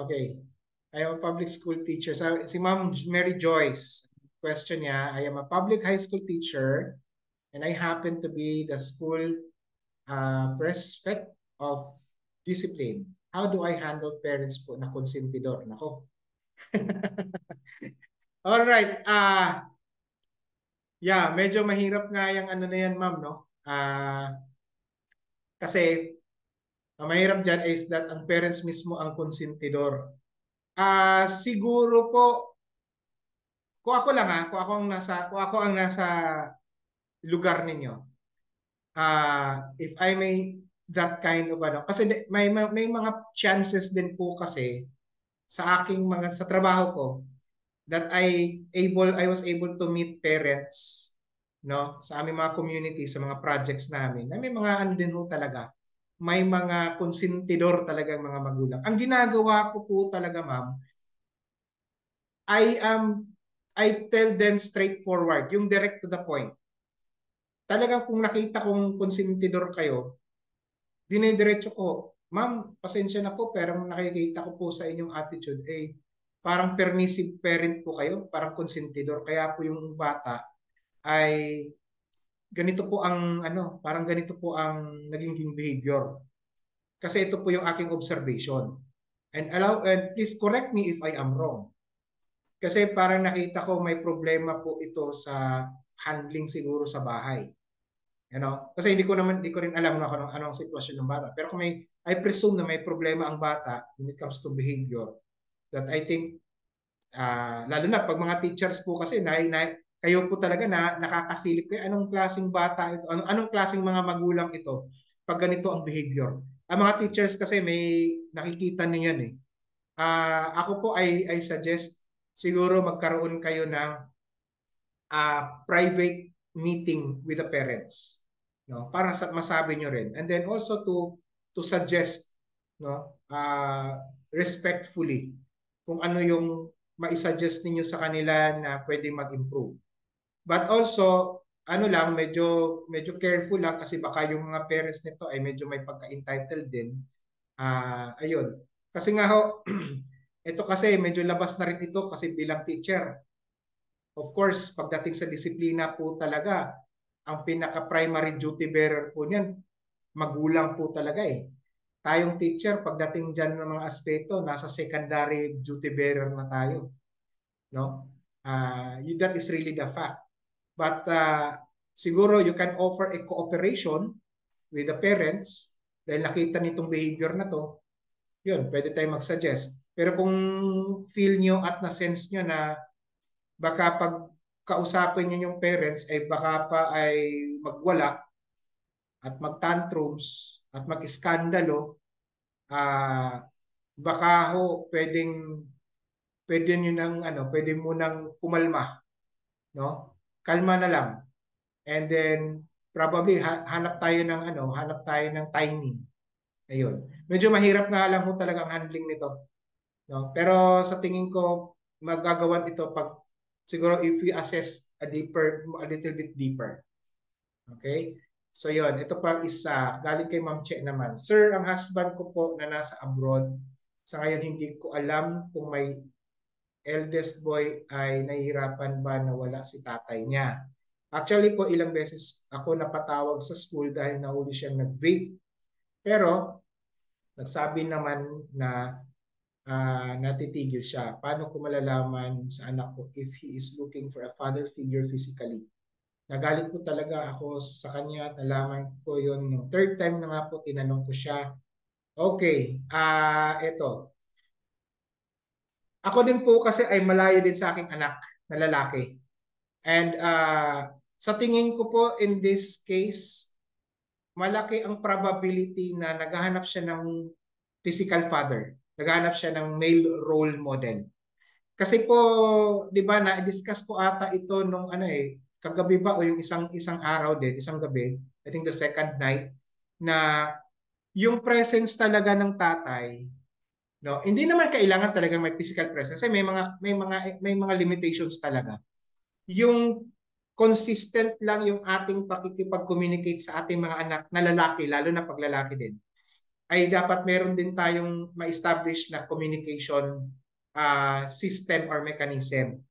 Okay. I am a public school teacher. Si Ma'am Mary Joyce, question niya, I am a public high school teacher and I happen to be the school prefect of discipline. How do I handle parents po na konsentidor? Nako. All right. Yeah, medyo mahirap nga yung ano na yan, ma'am, no? Kasi ang mahirap dyan is that ang parents mismo ang konsentidor. Siguro po, kung ako lang kung ako ang nasa lugar ninyo, if I may that kind of kasi may mga chances din po kasi sa aking mga sa trabaho ko that I was able to meet parents no sa aming mga community sa mga projects namin na may mga ano din ho talaga may mga konsentidor talagang mga magulang. Ang ginagawa ko po talaga ma'am I am I tell them straightforward, yung direct to the point. Talagang kung nakita kong konsentidor kayo, dinidiretso ko, ma'am, pasensya na po, pero nakikita ko po sa inyong attitude, parang permissive parent po kayo, parang konsentidor. Kaya po yung bata ay ganito po parang ganito po ang naging behavior. Kasi ito po yung aking observation. And please correct me if I am wrong. Kasi parang nakita ko may problema po ito sa handling siguro sa bahay. Kasi hindi ko rin alam na kung anong sitwasyon ng bata. Pero kung I presume na may problema ang bata when it comes to behavior that I think lalo na pag mga teachers po kasi kayo po talaga na nakakasilip kayo anong klaseng bata ito, anong klaseng mga magulang ito pag ganito ang behavior. Ang mga teachers kasi may nakikita niyan eh. Ako po I suggest siguro magkaroon kayo ng private meeting with the parents, no, para masabi nyo rin, and then also to suggest, no, respectfully kung ano yung maisuggest ninyo sa kanila na pwedeng mag-improve. But also medyo careful lang kasi baka yung mga parents nito ay medyo may pagka-entitled din. Ayun, kasi nga ho ito kasi medyo labas na rin ito kasi bilang teacher. Of course, pagdating sa disiplina po talaga, ang pinaka-primary duty bearer po niyan, magulang po talaga eh. Tayong teacher, pagdating dyan ng mga aspeto, nasa secondary duty bearer na tayo. No? That is really the fact. But siguro you can offer a cooperation with the parents dahil nakita nitong behavior na to, yun, pwede tayong mag-suggest. Pero kung feel nyo at na-sense nyo na baka pag kausapin niyo yung parents ay baka pa ay magwala at magtantrums at mag-iskandalo, baka ho pwede niyo nang pwede mo nang pumalma, no? Kalma na lang. And then probably hanap tayo ng timing. Ayun. Medyo mahirap nga lang ho talagang handling nito, no? Pero sa tingin ko magagawan ito pag siguro if we assess a little bit deeper. Okay? So yon, ito pa isa, galing kay Ma'am Che naman. Sir, ang husband ko po na nasa abroad, sa ngayon hindi ko alam kung may eldest boy ay nahihirapan ba na wala si tatay niya. Actually po, ilang beses ako napatawag sa school dahil nahuli siyang nag-vape. Pero, nagsabi naman na natitigil siya. Paano ko malalaman sa anak ko if he is looking for a father figure physically? Nagalit po talaga ako sa kanya. Nalaman ko yun. No. Third time na nga po, tinanong ko siya. Okay, eto. Ako din po kasi ay malayo din sa aking anak na lalaki. And sa tingin ko po in this case, malaki ang probability na naghahanap siya ng physical father. Naghahanap siya ng male role model. Kasi po, 'di ba, na-discuss po ata ito nung kagabi ba o yung isang araw din, isang gabi, I think the second night, na yung presence talaga ng tatay, no? Hindi naman kailangan talaga may physical presence. Kasi may mga limitations talaga. Yung consistent lang yung ating pakikipag-communicate sa ating mga anak na lalaki, lalo na pag lalaki din, ay dapat meron din tayong ma-establish na communication system or mechanism.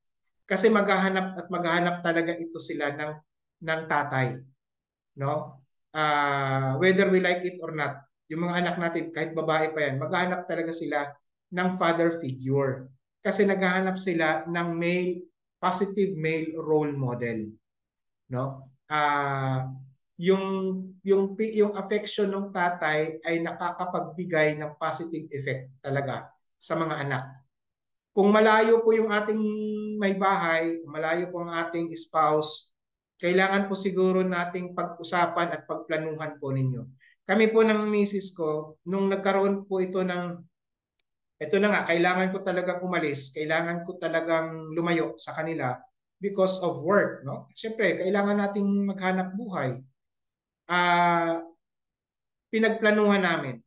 Kasi maghahanap talaga ito sila ng tatay, no? Whether we like it or not, yung mga anak natin, kahit babae pa yan, maghahanap talaga sila ng father figure. Kasi naghahanap sila ng positive male role model, no? Yung affection ng tatay ay nakakapagbigay ng positive effect talaga sa mga anak. Kung malayo po yung ating may bahay, malayo po ang ating spouse, kailangan po siguro nating pag-usapan at pagplanuhan po ninyo. Kami po ng misis ko, nung nagkaroon po ito na nga, kailangan ko talagang umalis, kailangan ko talagang lumayo sa kanila because of work, no? Siyempre, kailangan nating maghanap buhay. Pinagplanuhan namin.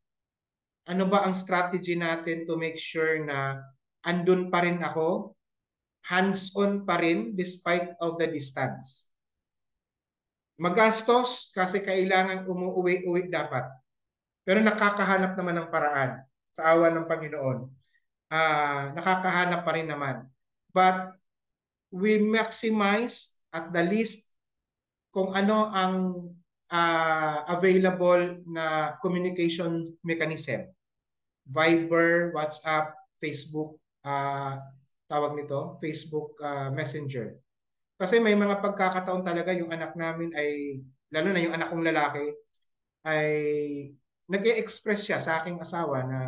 Ano ba ang strategy natin to make sure na andun pa rin ako, hands-on pa rin despite of the distance. Magastos kasi kailangan umuwi-uwi dapat. Pero nakakahanap naman ng paraan sa awa ng Panginoon. Nakakahanap pa rin naman. But we maximize at the least kung ano ang available na communication mechanism. Viber, WhatsApp, Facebook, tawag nito, Facebook Messenger. Kasi may mga pagkakataon talaga yung anak namin ay, lalo na yung anak kong lalaki, ay nag-e-express siya sa aking asawa na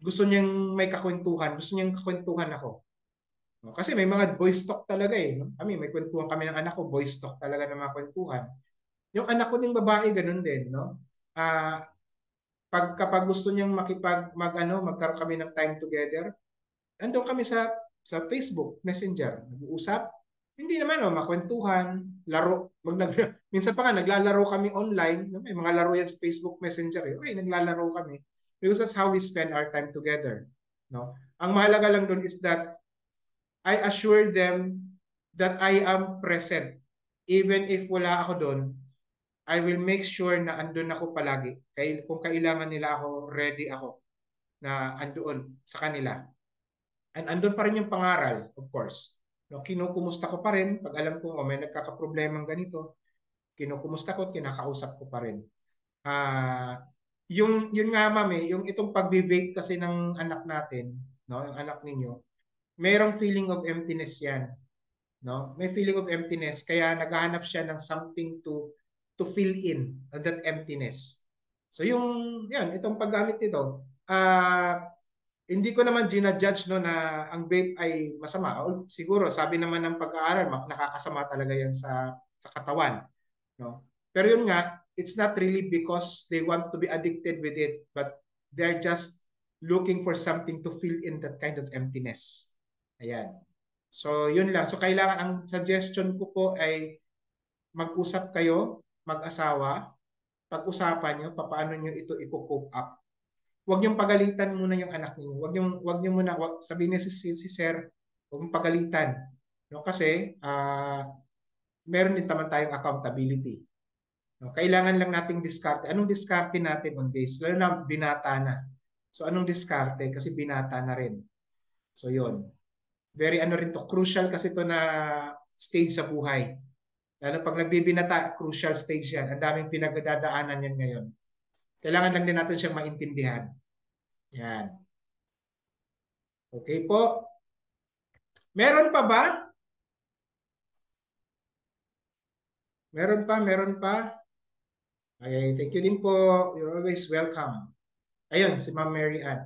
gusto niyang may kakwentuhan, gusto niyang kakwentuhan ako. No? Kasi may mga boys talk talaga eh. No? May kwentuhan kami ng anak ko, boys talk talaga ng mga kwentuhan. Yung anak ko ding babae, ganun din. No? Kapag gusto niyang magkaroon kami ng time together, andun kami sa Facebook Messenger, nag-uusap. Hindi naman makwentuhan, laro. Minsan pa nga naglalaro kami online, may mga laro yan sa Facebook Messenger. Okay, naglalaro kami because that's how we spend our time together. No? Ang mahalaga lang doon is that I assure them that I am present. Even if wala ako doon, I will make sure na andun ako palagi. Kung kailangan nila ako, ready ako na andoon sa kanila. And andun pa rin yung pangaral, of course. No, kinukumusta ko pa rin pag alam ko may nagkakaproblemang ganito. Kinukumusta ko, kinakausap ko pa rin. Yun nga ma'am yung itong pag-vape kasi ng anak natin, no, yung anak ninyo, mayroong feeling of emptiness yan. No? May feeling of emptiness kaya naghahanap siya ng something to fill in that emptiness. So itong paggamit nito, hindi ko naman ginajudge na ang vape ay masama. Siguro sabi naman ng pag-aaral, nakakasama talaga yan sa katawan, no? Pero yun nga, it's not really because they want to be addicted with it, but they're just looking for something to fill in that kind of emptiness. Ayan. So yun lang. So kailangan, ang suggestion ko po ay mag-usap kayo, mag-asawa, pag-usapan nyo, paano nyo ito i-cope up. Huwag niyong pagalitan muna yung anak niyo. Huwag niyo muna, sabihin niya si Sir, huwag mong pagalitan. No? Kasi meron din naman tayong accountability. No? Kailangan lang nating diskarte. Anong diskarte natin on this? Lalo na binata na. So anong diskarte? Kasi binata na rin. So yun. Very ano rin to. Crucial kasi to na stage sa buhay. Lalo pag nagbibinata, crucial stage yan. Ang daming pinagdadaanan yan ngayon. Kailangan lang din natin siyang maintindihan. Yan. Okay po. Meron pa ba? Meron pa, meron pa. Okay, thank you din po. You're always welcome. Ayun, si Ma'am Mary Ann.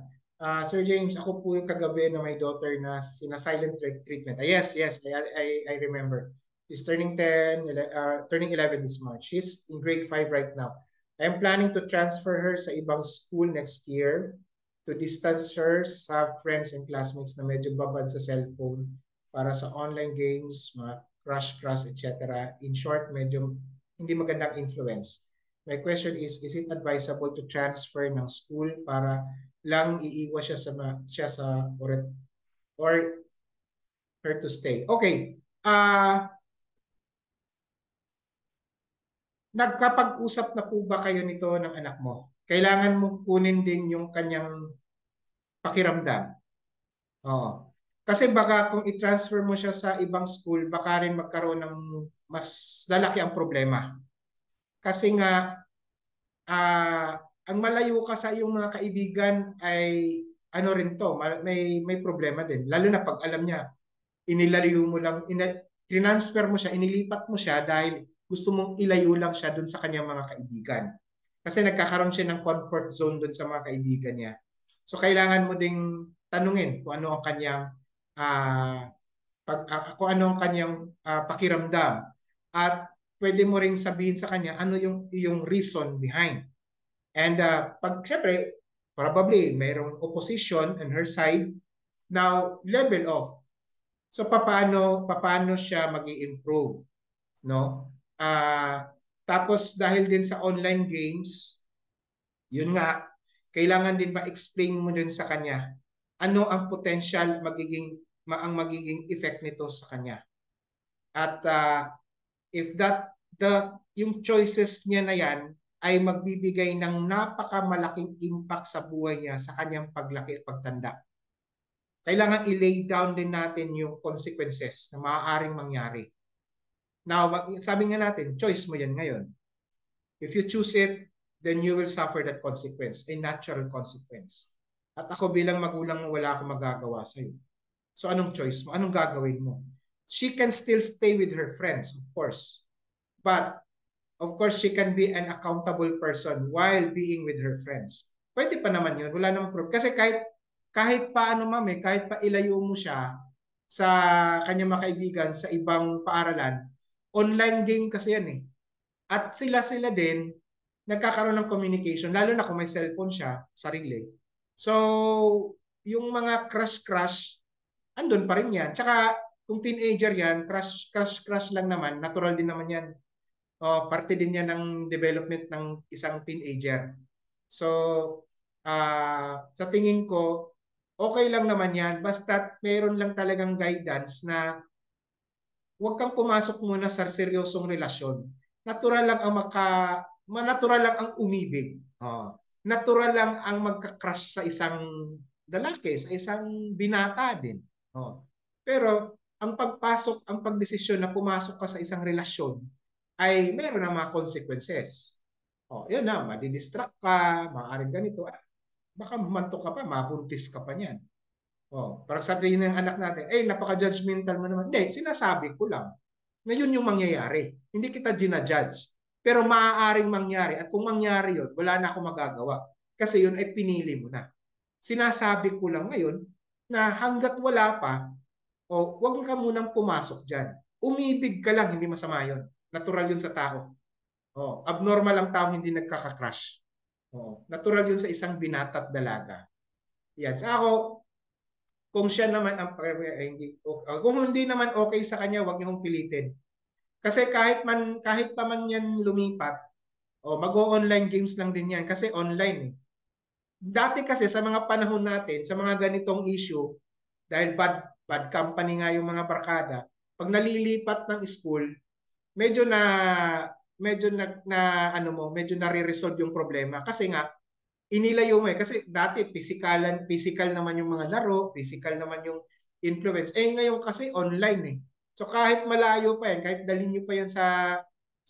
Sir James, ako po yung kagabi na may daughter na sina-silent treatment. Yes, yes, I remember. She's turning 10, turning 11 this March. She's in grade 5 right now. I'm planning to transfer her sa ibang school next year to distance her sa friends and classmates na medyo babad sa cellphone para sa online games, mga crush, etc. In short, medyo hindi magandang influence. My question is it advisable to transfer ng school para lang iiwas siya sa or her to stay? Okay. Nagkapag-usap na po ba kayo nito ng anak mo? Kailangan mo kunin din yung kanyang pakiramdam. Oo. Kasi baka kung i-transfer mo siya sa ibang school, baka rin magkaroon ng mas lalaki ang problema. Kasi nga, ang malayo ka sa iyong mga kaibigan ay ano rin to, may problema din. Lalo na pag alam niya, inilalayo mo lang, transfer mo siya, inilipat mo siya dahil gusto mong ilayo lang siya dun sa kanyang mga kaibigan. Kasi nagkakaroon siya ng comfort zone dun sa mga kaibigan niya. So kailangan mo ding tanungin kung ano ang kanyang kung ano ang kanyang pakiramdam at pwede mo ring sabihin sa kanya ano yung reason behind. And pag syempre, probably mayroong opposition on her side, now level off. So paano siya magi-improve, no? Tapos dahil din sa online games, yun nga, kailangan din ma-explain mo din sa kanya ano ang potential magiging effect nito sa kanya. At if yung choices niya na yan ay magbibigay ng napakamalaking impact sa buhay niya sa kanyang paglaki at pagtanda. Kailangan i-lay down din natin yung consequences na maaaring mangyari. Now, sabi nga natin, choice mo yan ngayon. If you choose it, then you will suffer that consequence, a natural consequence. At ako bilang magulang mo, wala akong magagawa sa iyo. So anong choice mo? Anong gagawin mo? She can still stay with her friends, of course. But, of course, she can be an accountable person while being with her friends. Pwede pa naman yun. Wala namang problem. Kasi kahit paano mami, kahit pa ilayo mo siya sa kanyang mga kaibigan sa ibang paaralan, online game kasi yan eh. At sila din, nagkakaroon ng communication, lalo na kung may cellphone siya, sarili. So, yung mga crush, andun pa rin yan. Tsaka, kung teenager yan, crush lang naman, natural din naman yan. Parte din yan ng development ng isang teenager. So, sa tingin ko, okay lang naman yan. Basta meron lang talagang guidance na huwag kang pumasok muna sa seryosong relasyon. Natural lang natural lang ang umibig. Natural lang ang magka-crush sa isang lalaki, sa isang binata din. Pero ang pagdesisyon na pumasok ka sa isang relasyon ay meron ng mga consequences. Yun na, madidistract ka, maaaring ganito. Baka mantok ka pa, mabuntis ka pa niyan. Parang sabihin ng anak natin, napaka-judgmental mo naman. Hindi, sinasabi ko lang na yun yung mangyayari. Hindi kita ginajudge. Pero maaaring mangyari. At kung mangyari yun, wala na akong magagawa. Kasi yun ay pinili mo na. Sinasabi ko lang ngayon na hanggat wala pa, huwag ka munang pumasok dyan. Umibig ka lang, hindi masama yun. Natural yun sa tao. Abnormal ang tao hindi nagkaka-crush. Natural yun sa isang binata at dalaga. Yan. Sa ako, kung siya naman ang kung hindi naman okay sa kanya, wag niyo hong pilitin. Kasi kahit pa man yan lumipat, mag-o-online games lang din yan kasi online eh. Dati kasi sa mga panahon natin, sa mga ganitong issue, dahil bad company nga yung mga barkada, pag nalilipat ng school, medyo na medyo nare-resolve yung problema kasi nga inilayo mo kasi dati physical naman yung mga laro, physical naman yung influence. Ngayon kasi online eh. So kahit malayo pa yan, kahit dalhin nyo pa yan sa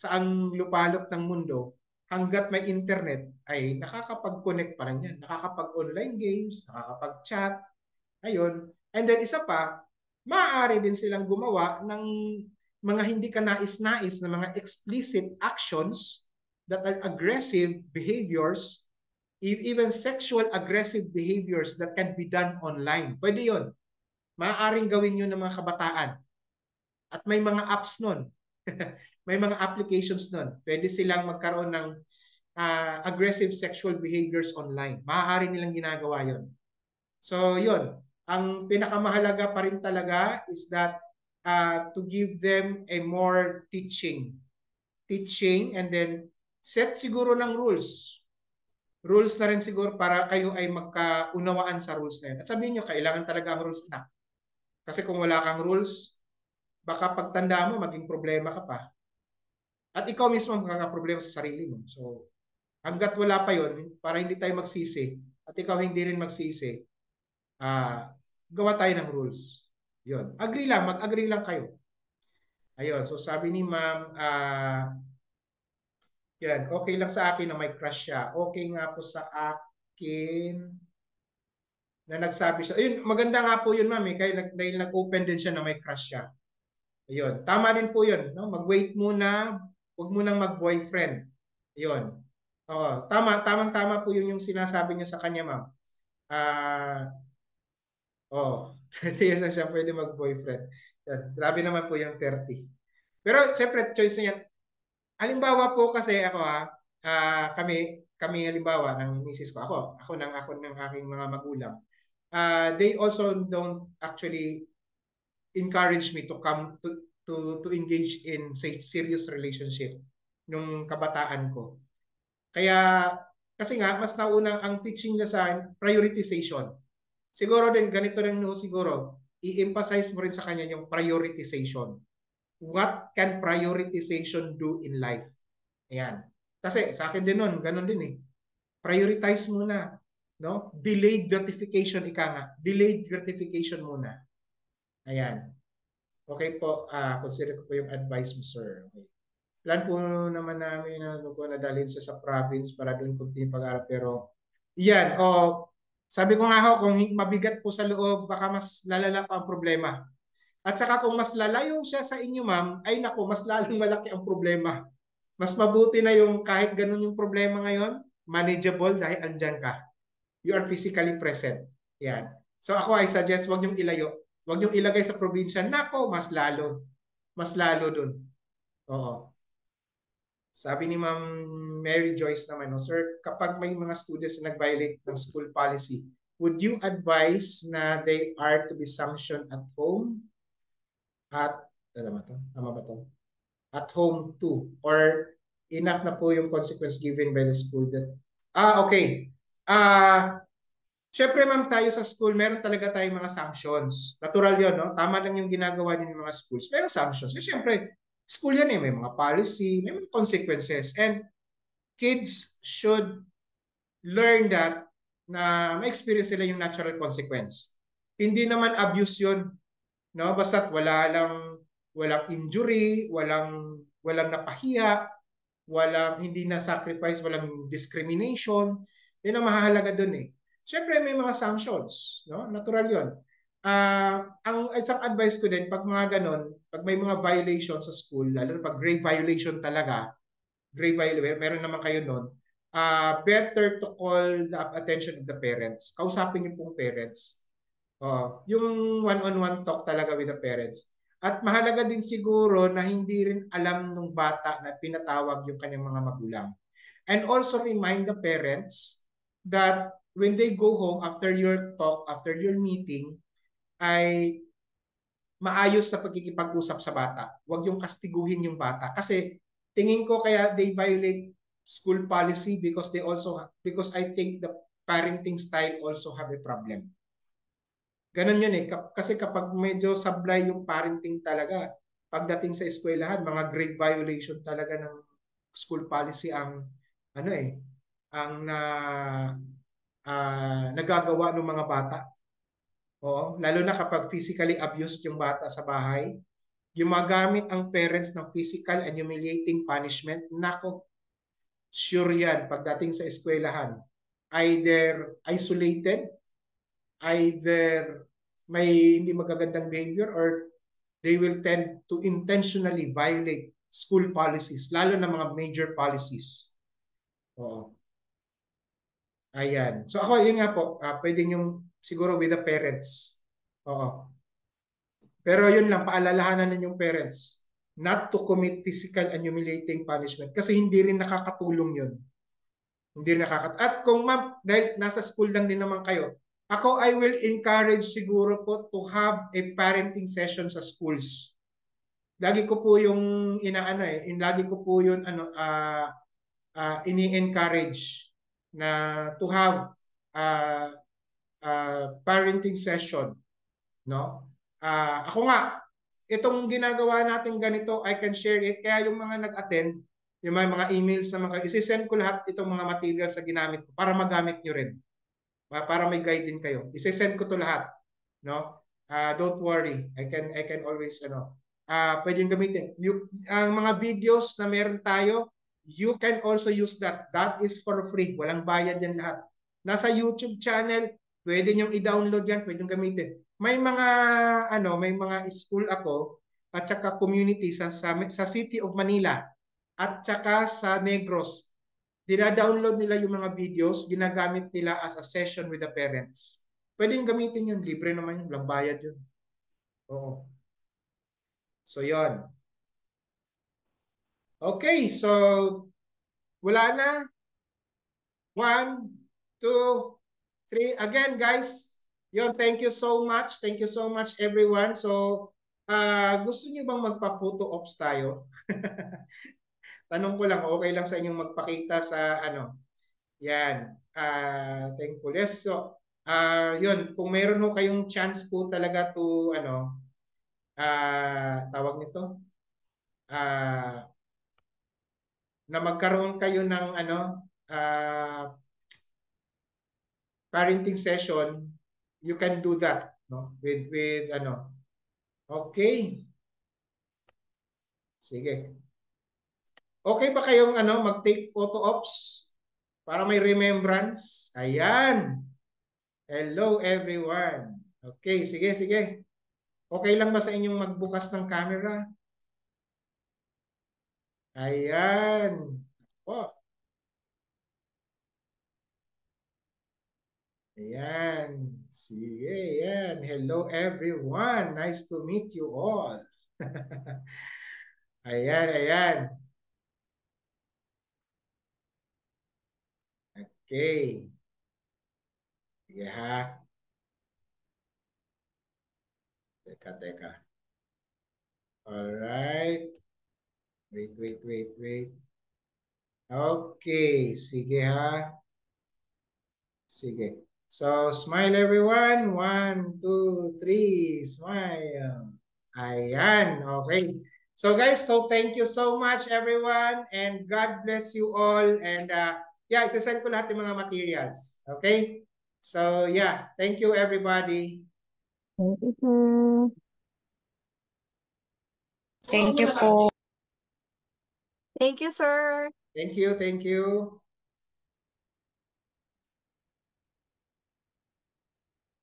ang lupalop ng mundo, hanggat may internet ay nakakapag-connect pa rin yan. Nakakapag-online games, nakakapag-chat, ayun. And then isa pa, maaari din silang gumawa ng mga hindi ka nais-nais na mga explicit actions that are aggressive behaviors, even sexual aggressive behaviors that can be done online. Pwede yun. Maaaring gawin yun ng mga kabataan. At may mga apps nun. May mga applications nun. Pwede silang magkaroon ng aggressive sexual behaviors online. Maaari nilang ginagawa yun. So yun, ang pinakamahalaga pa rin talaga is that to give them a more teaching and then set siguro ng rules. Rules na rin siguro para kayo ay magkaunawaan sa rules na yun. At sabihin nyo, kailangan talaga ang rules na. Kasi kung wala kang rules, baka pagtanda mo, maging problema ka pa. At ikaw mismo magkakaproblema sa sarili mo. So, hanggat wala pa yun, para hindi tayo magsisi, at ikaw hindi rin magsisi, gawa tayo ng rules. Yun. Agree lang, mag-agree lang kayo. Ayun, so sabi ni ma'am, yan, okay lang sa akin na may crush siya. Okay nga po sa akin na nagsabi siya. Ayun, maganda nga po yun, ma'am, dahil nag-open din siya na may crush siya. Ayun, tama din po yun. No? Mag-wait muna, huwag munang mag-boyfriend. Ayun. Oo, tamang-tama po yun yung sinasabi niyo sa kanya, ma'am. 30 years na siya pwede mag-boyfriend. Yan. Grabe naman po yung 30. Pero siyempre, choice niya. Halimbawa po kasi ako kami halimbawa ng misis ko, ako ng aking mga magulang. They also don't actually encourage me to come to engage in say serious relationship nung kabataan ko. Kaya kasi nga mas nauna ang teaching niya sa prioritization. Siguro din ganito rin no siguro i-emphasize mo rin sa kanya yung prioritization. What can prioritization do in life? Ayan. Kasi sa akin din nun, ganun din eh. Prioritize muna. No? Delayed gratification, ika nga. Delayed gratification muna. Ayan. Okay po, consider ko po yung advice mo, sir. Okay. Plan po naman namin na nadalhin siya sa province para doon continue pag-aaral. Pero, yan. Sabi ko nga ho, kung mabigat po sa loob, baka mas lalala pa ang problema. At saka kung mas lalayo siya sa inyo, ma'am, ay naku, mas lalong malaki ang problema. Mas mabuti na yung kahit ganun yung problema ngayon, manageable dahil andyan ka. You are physically present. Yan. So ako I suggest wag niyong ilayo. Wag niyong ilagay sa probinsya. Nako, mas lalo. Mas lalo dun. Oo. Sabi ni Ma'am Mary Joyce naman, no, sir, kapag may mga students na nag-violate ng school policy, would you advise na they are to be sanctioned at home? Tama ba to? At home too? Or enough na po yung consequence given by the school that okay. Syempre ma'am tayo sa school, meron talaga tayong mga sanctions. Natural 'yon, no? Tama lang yung ginagawa din ng mga schools. Pero sanctions. So, syempre, school yan eh, may mga policy, may mga consequences. And kids should learn that na ma-experience sila yung natural consequence. Hindi naman abuse 'yon, no? Basta't walang injury, walang napahiya, hindi na sacrifice, walang discrimination. Yun ang mahalaga doon eh. Siyempre may mga sanctions, no? Natural 'yon. Ang isang advice ko din pag mga ganon, pag may mga violations sa school, lalo na pag grave violation talaga, meron naman kayo noon, better to call the attention of the parents. Kausapin niyo pong parents. Yung one-on-one talk talaga with the parents. At mahalaga din siguro na hindi rin alam ng bata na pinatawag yung kanyang mga magulang. And also remind the parents that when they go home after your talk, after your meeting, ay maayos sa pagkikipag-usap sa bata. Huwag yung kastiguhin yung bata. Kasi tingin ko kaya they violate school policy because I think the parenting style also have a problem. Ganun yun eh. Kasi kapag medyo sablay yung parenting talaga, pagdating sa eskwelahan, mga grade violation talaga ng school policy ang ano eh, ang nagagawa ng mga bata. Oo, lalo na kapag physically abused yung bata sa bahay, gumagamit ang parents ng physical and humiliating punishment. Nako, sure yan pagdating sa eskwelahan. Either isolated, either may hindi magagandang behavior, or they will tend to intentionally violate school policies, lalo na mga major policies. Oo. Ayan. So ako, yun nga po, pwede yung siguro with the parents. Oo. Pero yun lang, paalalahanan ninyong parents not to commit physical and humiliating punishment kasi hindi rin nakakatulong yun. Hindi rin At kung ma'am, dahil nasa school lang din naman kayo, ako, I will encourage siguro po to have a parenting session sa schools. Lagi ko po yung inaano eh, lagi ko po yun ini-encourage na to have uh, parenting session, no? Ako nga, itong ginagawa natin ganito, I can share it. Kaya yung mga nag-attend, yung mga emails na mga, isi-send ko lahat itong mga materials sa ginamit ko para magamit nyo rin. Para may guide din kayo. Isi-send ko to lahat, no? Don't worry. I can always pwedeng gamitin. Ang mga videos na meron tayo, you can also use that. That is for free. Walang bayad yan lahat. Nasa YouTube channel, pwede nyo i-download yan, pwede nyo gamitin. May mga school ako at saka community sa City of Manila at saka sa Negros. Dina-download nila yung mga videos, ginagamit nila as a session with the parents. Pwedeng gamitin yun, libre naman yun, walang bayad yun. Oo. So yon. Okay, so wala na. 1, 2, 3. Again, guys, yon, thank you so much. Thank you so much, everyone. So, gusto niyo bang magpa-photo ops tayo? Tanong ko lang, okay lang sa inyong magpakita sa ano? Yan. Thankful. Yes, so, yun, kung meron ho kayong chance po talaga to, tawag nito, na magkaroon kayo ng, parenting session, you can do that, no? With Okay. Sige. Okay ba kayong, mag-take photo ops para may remembrance? Ayan. Hello, everyone. Okay, sige, sige. Okay lang ba sa inyong magbukas ng camera? Ayan. Oh. Ayan. Sige, ayan. Hello everyone. Nice to meet you all. Ayan, ayan. Okay. Sige ha. Teka, teka. Alright. Wait. Okay. Sige ha. Sige. So, smile everyone. 1, 2, 3. Smile. Ayan. Okay. So guys, so thank you so much everyone and God bless you all. And yeah, isasend ko lahat yung mga materials. Okay? So yeah, thank you everybody. Thank you, sir. Thank you po. Thank you, sir. Thank you.